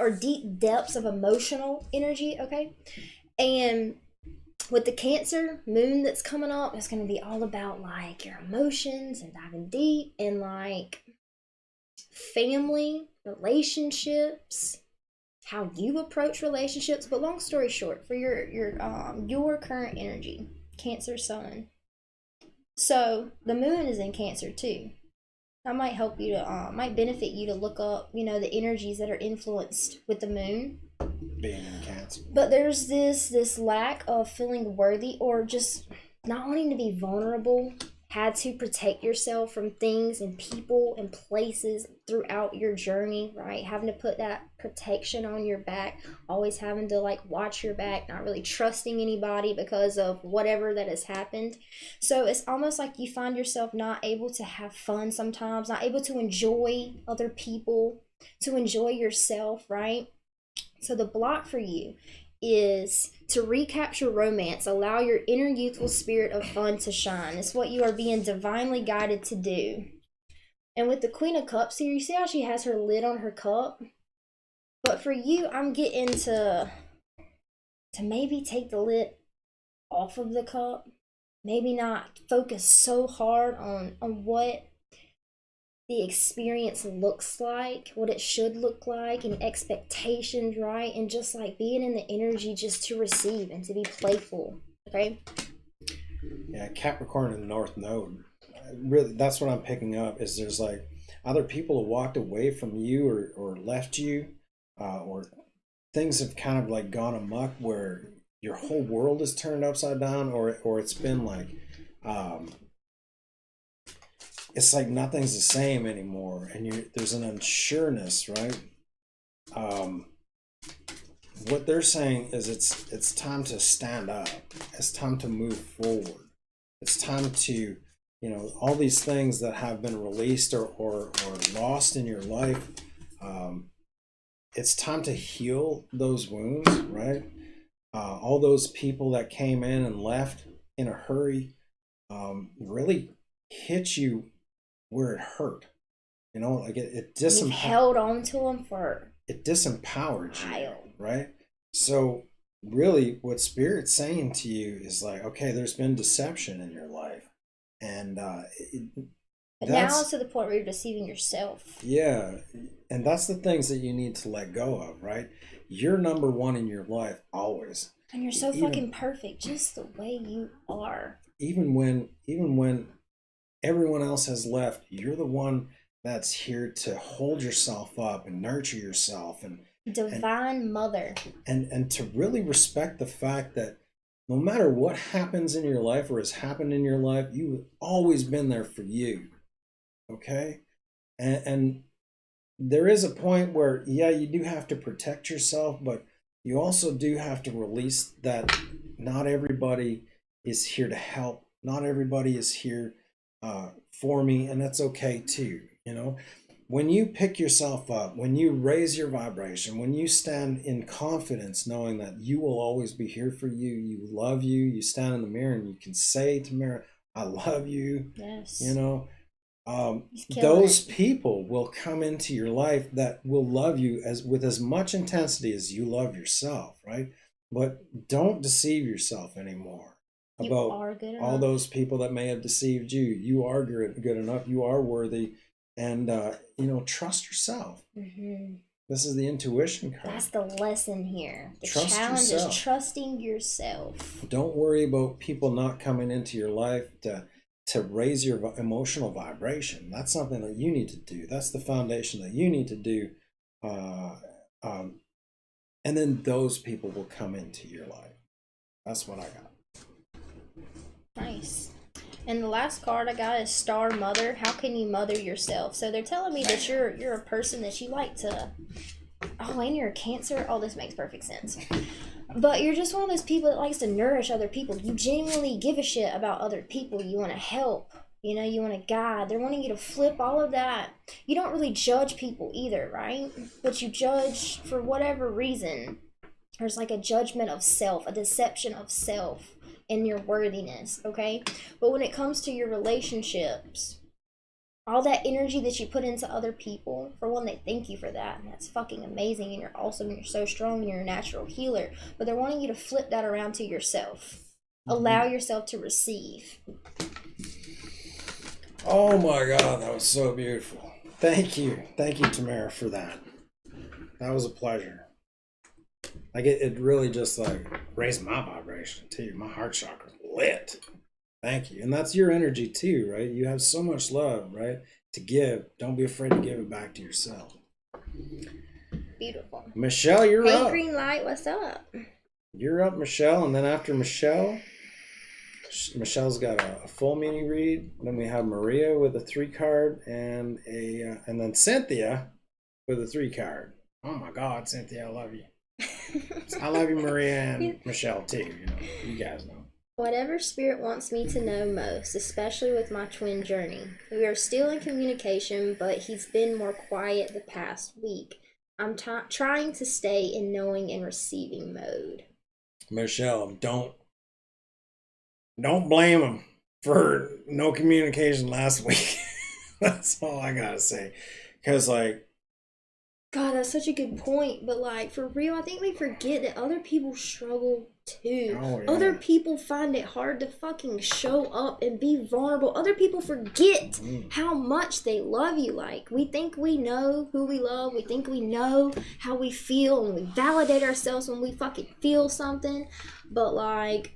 [SPEAKER 1] or deep depths of emotional energy, okay? And with the Cancer moon that's coming up, it's going to be all about like your emotions and diving deep and like family, relationships, how you approach relationships. But long story short, for your current energy, Cancer sun. So the moon is in Cancer too. That might help you to might benefit you to look up, you know, the energies that are influenced with the moon
[SPEAKER 2] being in Cancer.
[SPEAKER 1] But there's this lack of feeling worthy, or just not wanting to be vulnerable. Had to protect yourself from things and people and places throughout your journey, right? Having to put that protection on your back, always having to like watch your back, not really trusting anybody because of whatever that has happened. So it's almost like you find yourself not able to have fun sometimes, not able to enjoy other people, to enjoy yourself, right? So the block for you is to recapture romance, allow your inner youthful spirit of fun to shine. It's what you are being divinely guided to do. And with the Queen of Cups here, you see how she has her lid on her cup? But for you, I'm getting to maybe take the lid off of the cup. Maybe not focus so hard on what the experience looks like, what it should look like, and expectations, right? And just like being in the energy just to receive and to be playful, okay?
[SPEAKER 2] Yeah, Capricorn in the North Node. Really, that's what I'm picking up, is there's like either people have walked away from you or left you, or things have kind of like gone amok where your whole world is turned upside down, or it's been like, it's like nothing's the same anymore, and there's an unsureness, right? What they're saying is it's time to stand up. It's time to move forward. It's time to, all these things that have been released or lost in your life. It's time to heal those wounds, right? All those people that came in and left in a hurry really hit you where it hurt. Like it
[SPEAKER 1] You've held on to them for
[SPEAKER 2] it disempowered you, right? So really what Spirit's saying to you is like, okay, there's been deception in your life. And
[SPEAKER 1] but now it's to the point where you're deceiving yourself.
[SPEAKER 2] Yeah. And that's the things that you need to let go of, right? You're number one in your life always.
[SPEAKER 1] And you're so fucking perfect, just the way you are.
[SPEAKER 2] Even when everyone else has left, you're the one that's here to hold yourself up and nurture yourself and
[SPEAKER 1] divine mother.
[SPEAKER 2] And to really respect the fact that no matter what happens in your life or has happened in your life, you've always been there for you. Okay? And there is a point where, yeah, you do have to protect yourself, but you also do have to release that not everybody is here to help. Not everybody is here for me, and that's okay too. When you pick yourself up, when you raise your vibration, when you stand in confidence knowing that you will always be here for you, you love you stand in the mirror and you can say to mirror, I love you.
[SPEAKER 1] Yes.
[SPEAKER 2] Those people will come into your life that will love you with as much intensity as you love yourself, right? But don't deceive yourself anymore about all those people that may have deceived you. You are good enough. You are worthy. And, trust yourself. Mm-hmm. This is the intuition card.
[SPEAKER 1] That's the lesson here. The challenge is trusting yourself.
[SPEAKER 2] Don't worry about people not coming into your life to raise your emotional vibration. That's something that you need to do. That's the foundation that you need to do. And then those people will come into your life. That's what I got.
[SPEAKER 1] Nice. And the last card I got is Star Mother. How can you mother yourself? So they're telling me that you're a person that you like to... Oh, and you're a Cancer? Oh, this makes perfect sense. But you're just one of those people that likes to nourish other people. You genuinely give a shit about other people. You want to help. You want to guide. They're wanting you to flip all of that. You don't really judge people either, right? But you judge for whatever reason. There's like a judgment of self, a deception of self. And your worthiness, okay? But when it comes to your relationships, all that energy that you put into other people, for one, they thank you for that, and that's fucking amazing, and you're awesome, and you're so strong, and you're a natural healer, but they're wanting you to flip that around to yourself. Allow yourself to receive.
[SPEAKER 2] Oh my God, that was so beautiful. Thank you, Tamara, for that. That was a pleasure. Like it really just like raised my vibration too. My heart chakra lit. Thank you. And that's your energy too, right? You have so much love, right? To give. Don't be afraid to give it back to yourself.
[SPEAKER 1] Beautiful.
[SPEAKER 2] Michelle, you're up.
[SPEAKER 1] Hey, green light, what's up?
[SPEAKER 2] You're up, Michelle. And then after Michelle's got a full mini read. Then we have Maria with a 3 card and then Cynthia with a 3 card. Oh my God, Cynthia, I love you. I love you, Maria, and Michelle too. You guys know.
[SPEAKER 1] Whatever Spirit wants me to know most, especially with my twin journey. We are still in communication, but he's been more quiet the past week. I'm trying to stay in knowing and receiving mode.
[SPEAKER 2] Michelle, don't blame him for no communication last week. That's all I gotta say. Because
[SPEAKER 1] God, that's such a good point. But for real, I think we forget that other people struggle too.
[SPEAKER 2] Oh, yeah.
[SPEAKER 1] Other people find it hard to fucking show up and be vulnerable. Other people forget how much they love you. We think we know who we love. We think we know how we feel, and we validate ourselves when we fucking feel something. But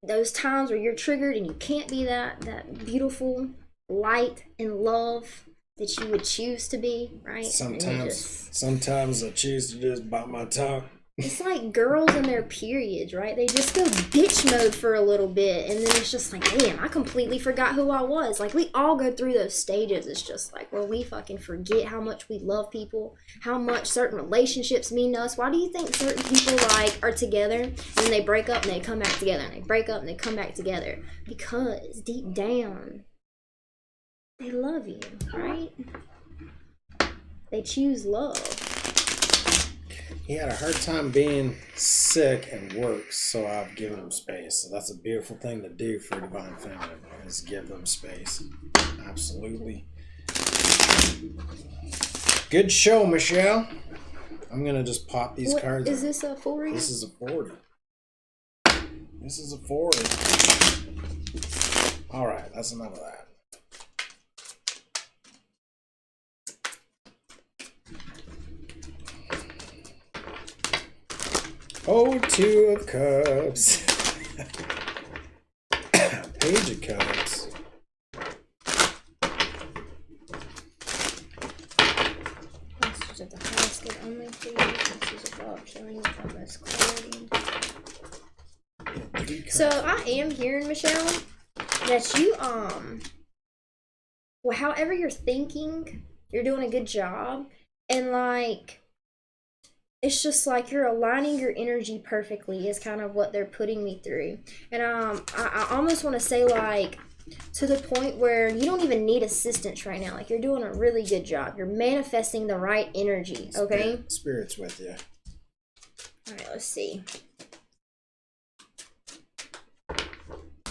[SPEAKER 1] those times where you're triggered and you can't be that beautiful light and love that you would choose to be, right?
[SPEAKER 2] Sometimes I choose to just bite my tongue.
[SPEAKER 1] It's like girls in their periods, right? They just go bitch mode for a little bit, and then it's just like, damn, I completely forgot who I was. Like, we all go through those stages. It's just like where we fucking forget how much we love people, how much certain relationships mean to us. Why do you think certain people, like, are together, and then they break up and they come back together, and they break up and they come back together? Because deep down, they love you, right? They choose love.
[SPEAKER 2] He had a hard time being sick and works, so I've given him space. So that's a beautiful thing to do for Divine Feminine, is give them space. Absolutely. Good show, Michelle. I'm going to just pop these cards.
[SPEAKER 1] Is this a 40?
[SPEAKER 2] This is a 40. This is a 40. All right, that's enough of that. Oh, Two of Cups. Page of Cups.
[SPEAKER 1] Message of the highest good only please. Message of love, killing the most clarity. So I am hearing, Michelle, that you well, however you're thinking, you're doing a good job, and like, it's just like you're aligning your energy perfectly is kind of what they're putting me through. And I almost want to say, like, to the point where you don't even need assistance right now. Like, you're doing a really good job. You're manifesting the right energy, okay?
[SPEAKER 2] Spirit's with you.
[SPEAKER 1] All right, let's see.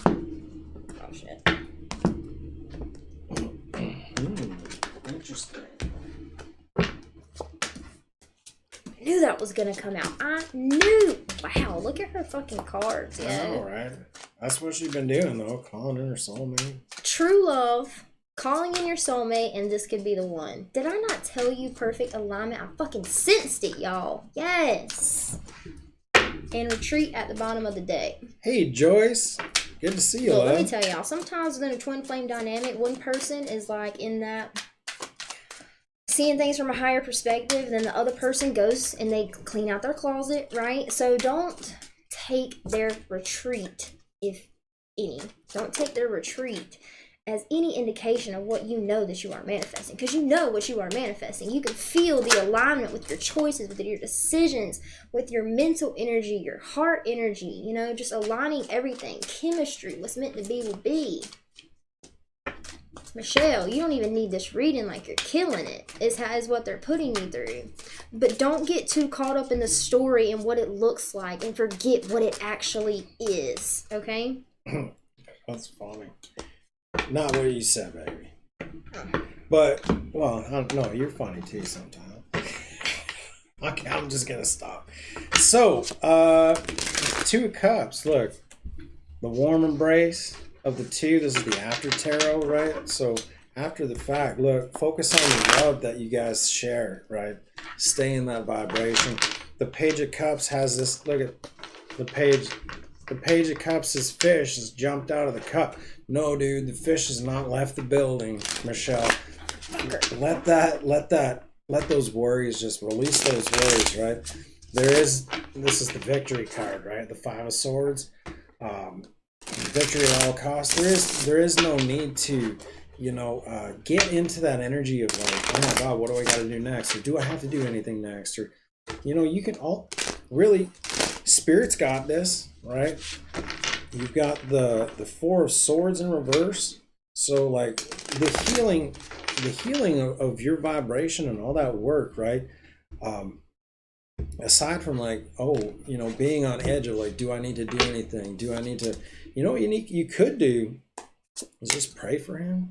[SPEAKER 1] Oh, shit.
[SPEAKER 2] Interesting.
[SPEAKER 1] I knew that was gonna come out. I knew. Wow, look at her fucking cards. Yeah.
[SPEAKER 2] All right. That's what she's been doing, though. Calling in her soulmate.
[SPEAKER 1] True love, calling in your soulmate, and this could be the one. Did I not tell you perfect alignment? I fucking sensed it, y'all. Yes. And retreat at the bottom of the deck.
[SPEAKER 2] Hey, Joyce. Good to see you,
[SPEAKER 1] Well,
[SPEAKER 2] love.
[SPEAKER 1] let me tell y'all. Sometimes within a twin flame dynamic, one person is like in that seeing things from a higher perspective, then the other person goes and they clean out their closet, right? So don't take their retreat, if any. Don't take their retreat as any indication of what you know that you are manifesting, because you know what you are manifesting. You can feel the alignment with your choices, with your decisions, with your mental energy, your heart energy, you know, just aligning everything. Chemistry, what's meant to be will be. Michelle, you don't even need this reading, like, you're killing it, is what they're putting you through. But don't get too caught up in the story and what it looks like and forget what it actually is, okay?
[SPEAKER 2] That's funny. Not what you said, baby. But, well, no, you're funny too sometimes. Okay, I'm just going to stop. So, Two of Cups, look. The warm embrace of the two. This is the after tarot, right? So after the fact, look, focus on the love that you guys share, right? Stay in that vibration. The Page of Cups has this, look at the page. The Page of Cups is fish has jumped out of the cup. No, dude, the fish has not left the building, Michelle. Let those worries, just release those worries, right? This is the victory card, right? The Five of Swords. Victory at all costs. There is no need to, get into that energy of like, oh my God, what do I got to do next? Or do I have to do anything next? Or, you can all really, Spirit's got this, right? You've got the Four of Swords in reverse. So like the healing of your vibration and all that work, right? Aside from like, being on edge of like, do I need to do anything? Do I need to, what you could do is just pray for him,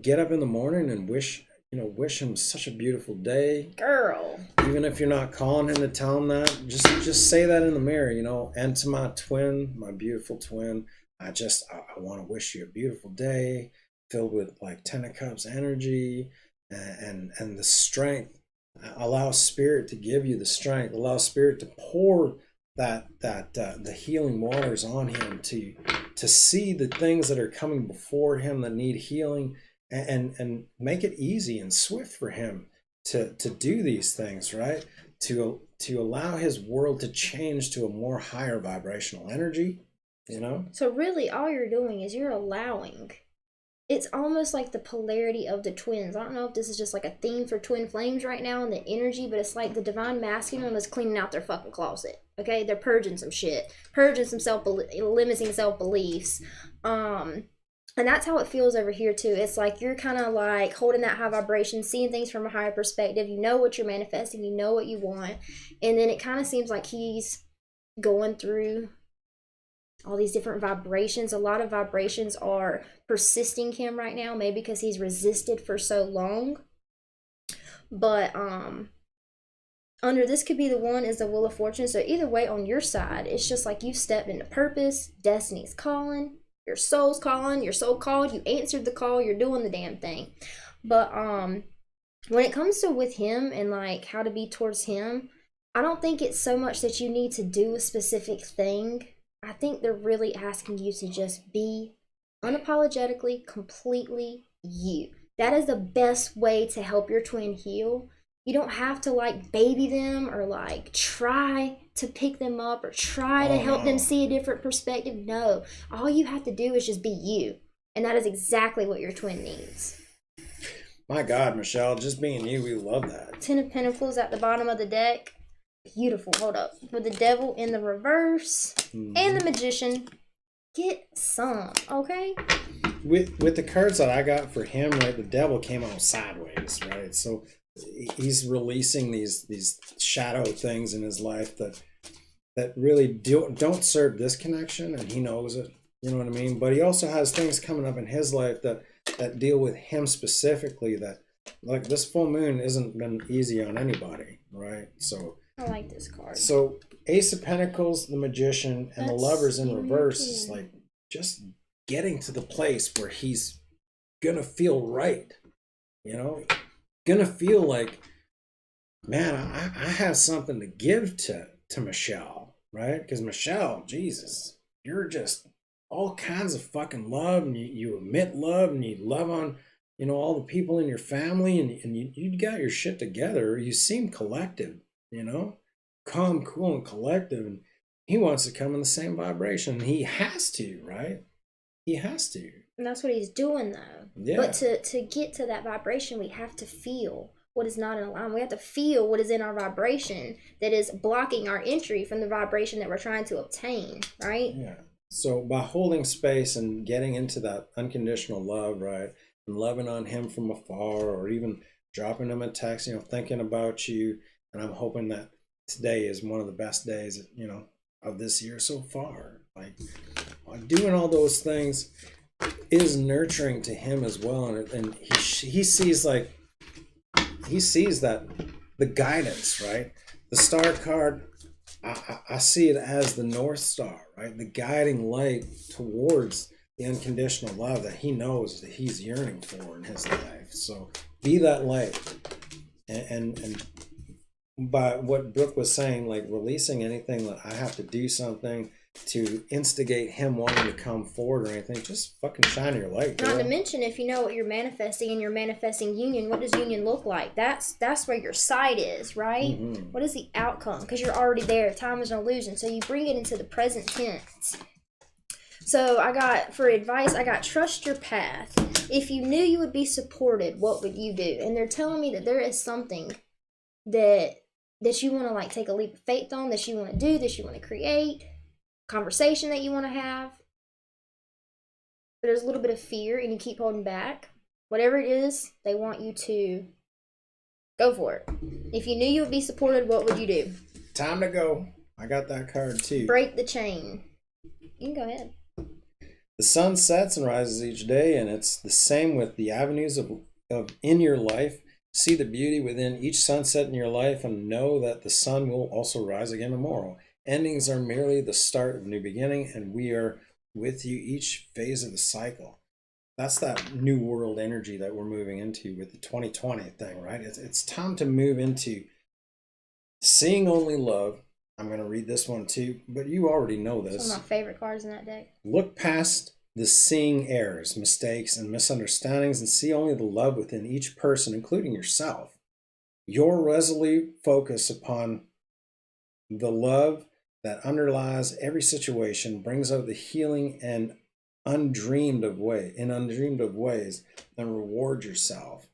[SPEAKER 2] get up in the morning and wish him such a beautiful day.
[SPEAKER 1] Girl.
[SPEAKER 2] Even if you're not calling him to tell him that, just say that in the mirror, and to my beautiful twin, I want to wish you a beautiful day filled with like Ten of Cups energy and the strength. Allow Spirit to give you the strength. Allow Spirit to pour the healing waters on him to see the things that are coming before him that need healing and make it easy and swift for him to do these things, right? To allow his world to change to a more higher vibrational energy, you know?
[SPEAKER 1] So really all you're doing is you're allowing. It's almost like the polarity of the twins. I don't know if this is just like a theme for twin flames right now and the energy, but it's like the divine masculine is cleaning out their fucking closet. Okay, they're purging some shit, purging some limiting self beliefs, and that's how it feels over here too. It's like you're kind of like holding that high vibration, seeing things from a higher perspective. You know what you're manifesting, you know what you want, and then it kind of seems like he's going through all these different vibrations. A lot of vibrations are persisting him right now, maybe because he's resisted for so long. But under this could be the one is the Wheel of Fortune. So either way, on your side, it's just like you've stepped into purpose. Destiny's calling. Your soul's calling. Your soul called. You answered the call. You're doing the damn thing. But when it comes to with him and like how to be towards him, I don't think it's so much that you need to do a specific thing. I think they're really asking you to just be unapologetically, completely you. That is the best way to help your twin heal. You don't have to like baby them or like try to pick them up or try to help them see a different perspective. No, all you have to do is just be you. And that is exactly what your twin needs.
[SPEAKER 2] My God, Michelle, just being you, we love that.
[SPEAKER 1] 10 of Pentacles at the bottom of the deck. Beautiful. Hold up. With the Devil in the reverse and the Magician. Get some, okay?
[SPEAKER 2] With the cards that I got for him, right, the Devil came out sideways, right? So he's releasing these shadow things in his life that really don't serve this connection, and he knows it. You know what I mean? But he also has things coming up in his life that deal with him specifically. That like this full moon isn't been easy on anybody, right? So
[SPEAKER 1] I like this card.
[SPEAKER 2] So Ace of Pentacles, the Magician, and the Lovers in reverse is like just getting to the place where he's gonna feel right, you know, gonna feel like, man, I have something to give to Michelle, right? Because Michelle, Jesus, you're just all kinds of fucking love, and you emit love, and you love on, you know, all the people in your family, and you got your shit together. You seem collective, you know, calm, cool, and collective, and he wants to come in the same vibration. He has to, right? He has to.
[SPEAKER 1] And that's what he's doing, though. Yeah. But to get to that vibration, we have to feel what is not in alignment. We have to feel what is in our vibration that is blocking our entry from the vibration that we're trying to obtain, right?
[SPEAKER 2] Yeah. So by holding space and getting into that unconditional love, right, and loving on him from afar, or even dropping him a text, you know, thinking about you. And I'm hoping that today is one of the best days, you know, of this year so far. Like doing all those things is nurturing to him as well. And he sees that the guidance, right? The star card, I see it as the North Star, right? The guiding light towards the unconditional love that he knows that he's yearning for in his life. So be that light. And by what Brooke was saying, like releasing anything that I have to do something to instigate him wanting to come forward or anything, just fucking shine your light, girl.
[SPEAKER 1] Not to mention, if you know what you're manifesting and you're manifesting union, what does union look like? That's where your sight is, right? Mm-hmm. What is the outcome? Because you're already there. Time is an illusion. So you bring it into the present tense. So for advice, I got trust your path. If you knew you would be supported, what would you do? And they're telling me that there is something that you want to like take a leap of faith on, that you want to do, that you want to create, conversation that you want to have. But there's a little bit of fear and you keep holding back. Whatever it is, they want you to go for it. If you knew you would be supported, what would you do?
[SPEAKER 2] Time to go. I got that card too.
[SPEAKER 1] Break the chain. You can go ahead.
[SPEAKER 2] The sun sets and rises each day, and it's the same with the avenues of in your life. See the beauty within each sunset in your life, and know that the sun will also rise again tomorrow. Endings are merely the start of a new beginning, and we are with you each phase of the cycle. That's that new world energy that we're moving into with the 2020 thing, right? It's time to move into seeing only love. I'm going to read this one too, but you already know this.
[SPEAKER 1] It's one of my favorite cards in that deck.
[SPEAKER 2] Look past the seeing errors, mistakes, and misunderstandings, and see only the love within each person, including yourself. Your resolute focus upon the love that underlies every situation brings out the healing and undreamed of ways, and reward yourself,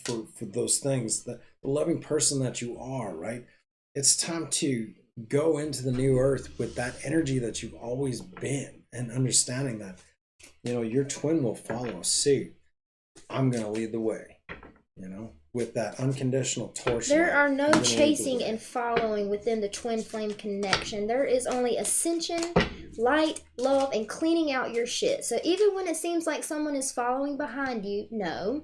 [SPEAKER 2] for those things, the loving person that you are, right? It's time to go into the new earth with that energy that you've always been, and understanding that, your twin will follow suit. I'm going to lead the way, with that unconditional torch.
[SPEAKER 1] There are no chasing and following within the twin flame connection. There is only ascension, light, love, and cleaning out your shit. So even when it seems like someone is following behind you, no.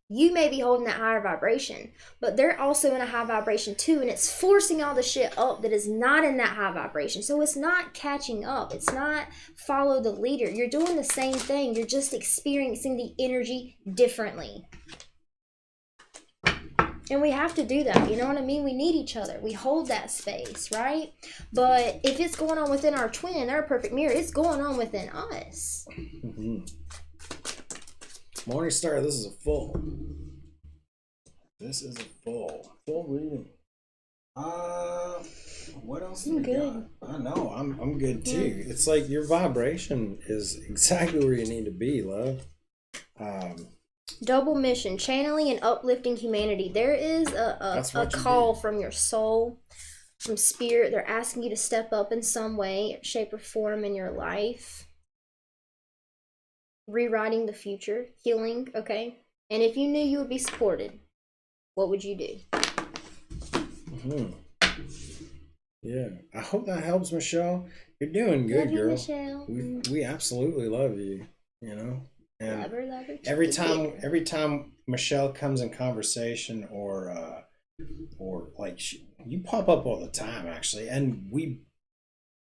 [SPEAKER 1] You may be holding that higher vibration, but they're also in a high vibration too, and it's forcing all the shit up that is not in that high vibration. So it's not catching up. It's not follow the leader. You're doing the same thing. You're just experiencing the energy differently. And we have to do that, you know what I mean? We need each other. We hold that space, right? But if it's going on within our twin, our perfect mirror, it's going on within us.
[SPEAKER 2] Mm-hmm. Morning Star, this is a full. This is a full reading. What else?
[SPEAKER 1] I'm good.
[SPEAKER 2] I know, I'm good too. Yeah. It's like your vibration is exactly where you need to be, love.
[SPEAKER 1] Double mission, channeling and uplifting humanity. There is a call from your soul, from spirit. They're asking you to step up in some way, shape, or form in your life. Rewriting the future, healing, okay? And if you knew you would be supported, what would you do?
[SPEAKER 2] Mm-hmm. Yeah, I hope that helps, Michelle. You're doing good, girl.
[SPEAKER 1] Michelle.
[SPEAKER 2] We absolutely love you, And
[SPEAKER 1] love her.
[SPEAKER 2] Every time Michelle comes in conversation, or like you pop up all the time, actually, and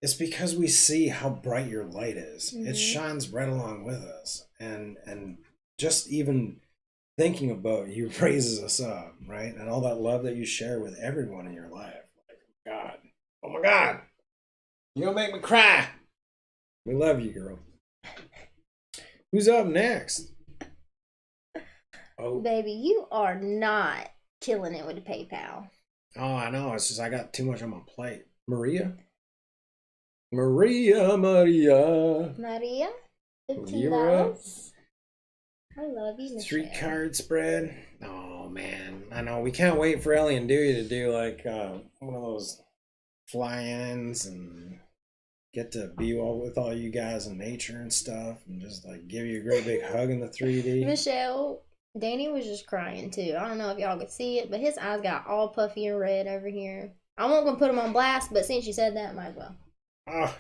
[SPEAKER 2] it's because we see how bright your light is. Mm-hmm. It shines right along with us, and just even thinking about you raises us up, right? And all that love that you share with everyone in your life. Like, oh my God, you're gonna make me cry. We love you, girl. Who's up next?
[SPEAKER 1] Oh, baby, you are not killing it with the PayPal.
[SPEAKER 2] Oh, I know. It's just I got too much on my plate. Maria.
[SPEAKER 1] The Tilas. I love you, Michelle.
[SPEAKER 2] 3 card spread. Oh man, I know. We can't wait for Ellie and Dewey to do like one of those fly-ins and get to be with all you guys in nature and stuff, and just like give you a great big hug in the 3D.
[SPEAKER 1] Michelle, Danny was just crying too. I don't know if y'all could see it, but his eyes got all puffy and red over here. I won't gonna put him on blast, but since you said that, might as well.
[SPEAKER 2] Oh,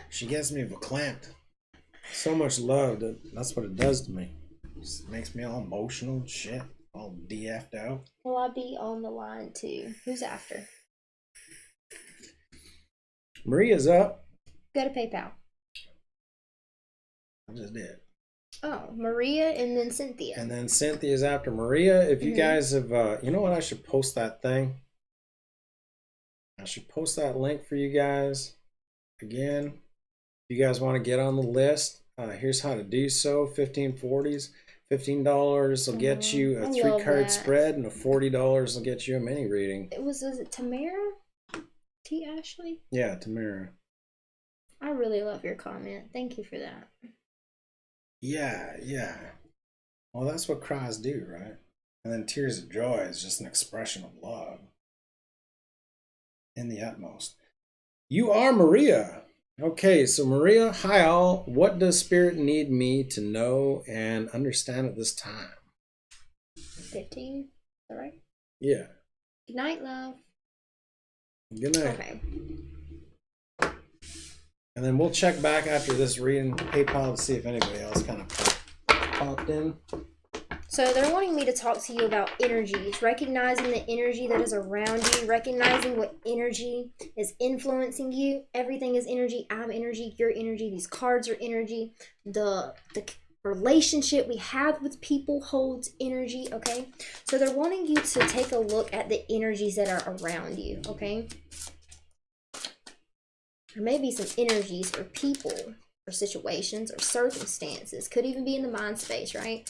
[SPEAKER 2] she gets me verklempt. So much love, that's what it does to me. It just makes me all emotional and shit, all DF'd out.
[SPEAKER 1] Will I be on the line too? Who's after?
[SPEAKER 2] Maria's up.
[SPEAKER 1] Go to PayPal.
[SPEAKER 2] I just did.
[SPEAKER 1] Oh, Maria and then Cynthia.
[SPEAKER 2] And then Cynthia's after Maria. If you guys have, you know what? I should post that thing. I should post that link for you guys. Again, if you guys want to get on the list, here's how to do so. 1540s. $15 will get you a 3 card spread, and a $40 will get you a mini reading.
[SPEAKER 1] Was it Tamara? T. Ashley?
[SPEAKER 2] Yeah, Tamara.
[SPEAKER 1] I really love your comment. Thank you for that.
[SPEAKER 2] Yeah. Well, that's what cries do, right? And then tears of joy is just an expression of love in the utmost. You are Maria. Okay, so Maria, hi all. What does Spirit need me to know and understand at this time?
[SPEAKER 1] 15? All right?
[SPEAKER 2] Yeah.
[SPEAKER 1] Good night, love.
[SPEAKER 2] Good night.
[SPEAKER 1] Okay.
[SPEAKER 2] And then we'll check back after this reading PayPal to see if anybody else kind of popped in.
[SPEAKER 1] So they're wanting me to talk to you about energies, recognizing the energy that is around you, recognizing what energy is influencing you. Everything is energy. I'm energy. You're energy. These cards are energy. The relationship we have with people holds energy, okay? So they're wanting you to take a look at the energies that are around you, okay? There may be some energies or people or situations or circumstances. Could even be in the mind space, right?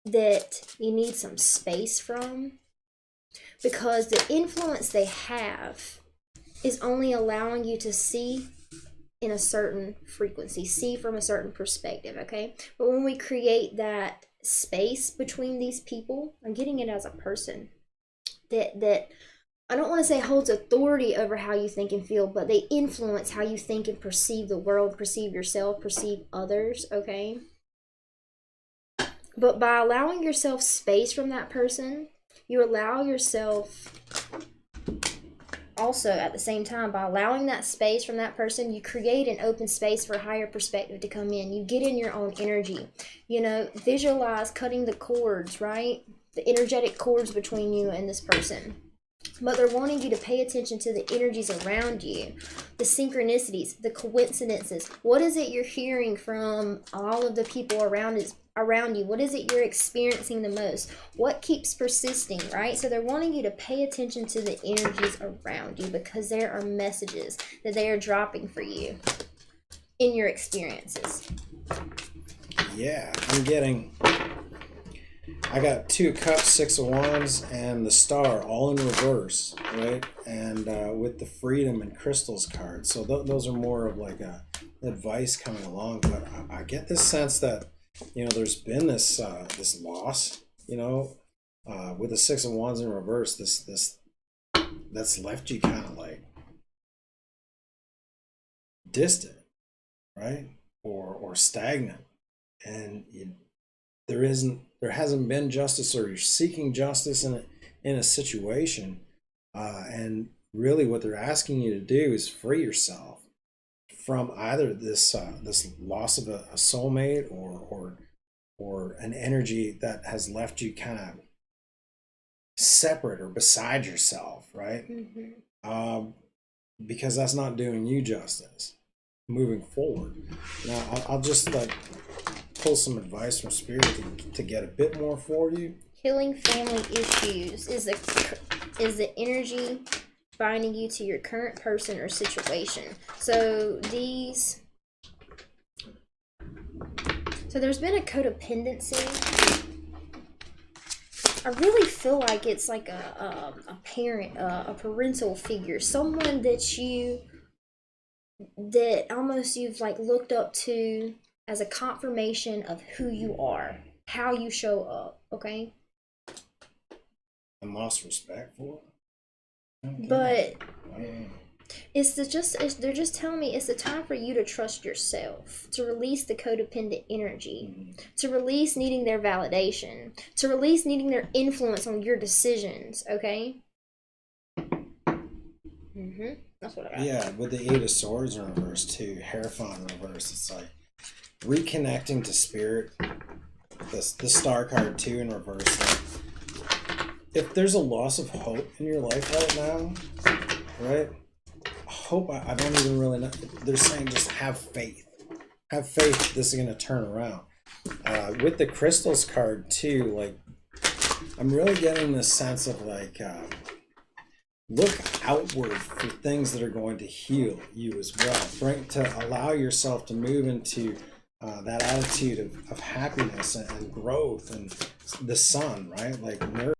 [SPEAKER 1] that you need some space from, because the influence they have is only allowing you to see in a certain frequency, see from a certain perspective, okay? But when we create that space between these people, I'm getting it as a person that I don't want to say holds authority over how you think and feel, but they influence how you think and perceive the world, perceive yourself, perceive others, okay? But by allowing yourself space from that person, you allow yourself also at the same time, by allowing that space from that person, you create an open space for a higher perspective to come in. You get in your own energy. Visualize cutting the cords, right? The energetic cords between you and this person. But they're wanting you to pay attention to the energies around you, the synchronicities, the coincidences. What is it you're hearing from all of the people around you? What is it you're experiencing the most? What keeps persisting, right? So they're wanting you to pay attention to the energies around you, because there are messages that they are dropping for you in your experiences.
[SPEAKER 2] Yeah, I got 2 cups, 6 of wands, and the star all in reverse, right? And with the freedom and crystals cards. So those are more of like a advice coming along. But I get this sense that, there's been this loss, with the 6 of wands in reverse, this that's left you kind of like distant, right? Or stagnant. And there hasn't been justice, or you're seeking justice in a situation, and really what they're asking you to do is free yourself from either this loss of a soulmate or an energy that has left you kind of separate or beside yourself, right? Mm-hmm. Because that's not doing you justice moving forward. Now I'll just pull some advice from spirit to get a bit more for you.
[SPEAKER 1] Healing family issues is the energy binding you to your current person or situation. So there's been a codependency. I really feel like it's like a parent, a parental figure, someone that almost you've like looked up to as a confirmation of who you are, how you show up, okay?
[SPEAKER 2] And lost respect for it. Okay.
[SPEAKER 1] But they're just telling me it's the time for you to trust yourself, to release the codependent energy, to release needing their validation, to release needing their influence on your decisions, okay? That's what I got.
[SPEAKER 2] Yeah, with the 8 of Swords in reverse too, Hierophant in reverse, it's like reconnecting to spirit. The star card too in reverse. If there's a loss of hope in your life right now, right? Hope, I don't even really know. They're saying just have faith. Have faith this is going to turn around. With the crystals card too, like I'm really getting this sense of like look outward for things that are going to heal you as well. To allow yourself to move into that attitude of happiness and growth and the sun, right? Like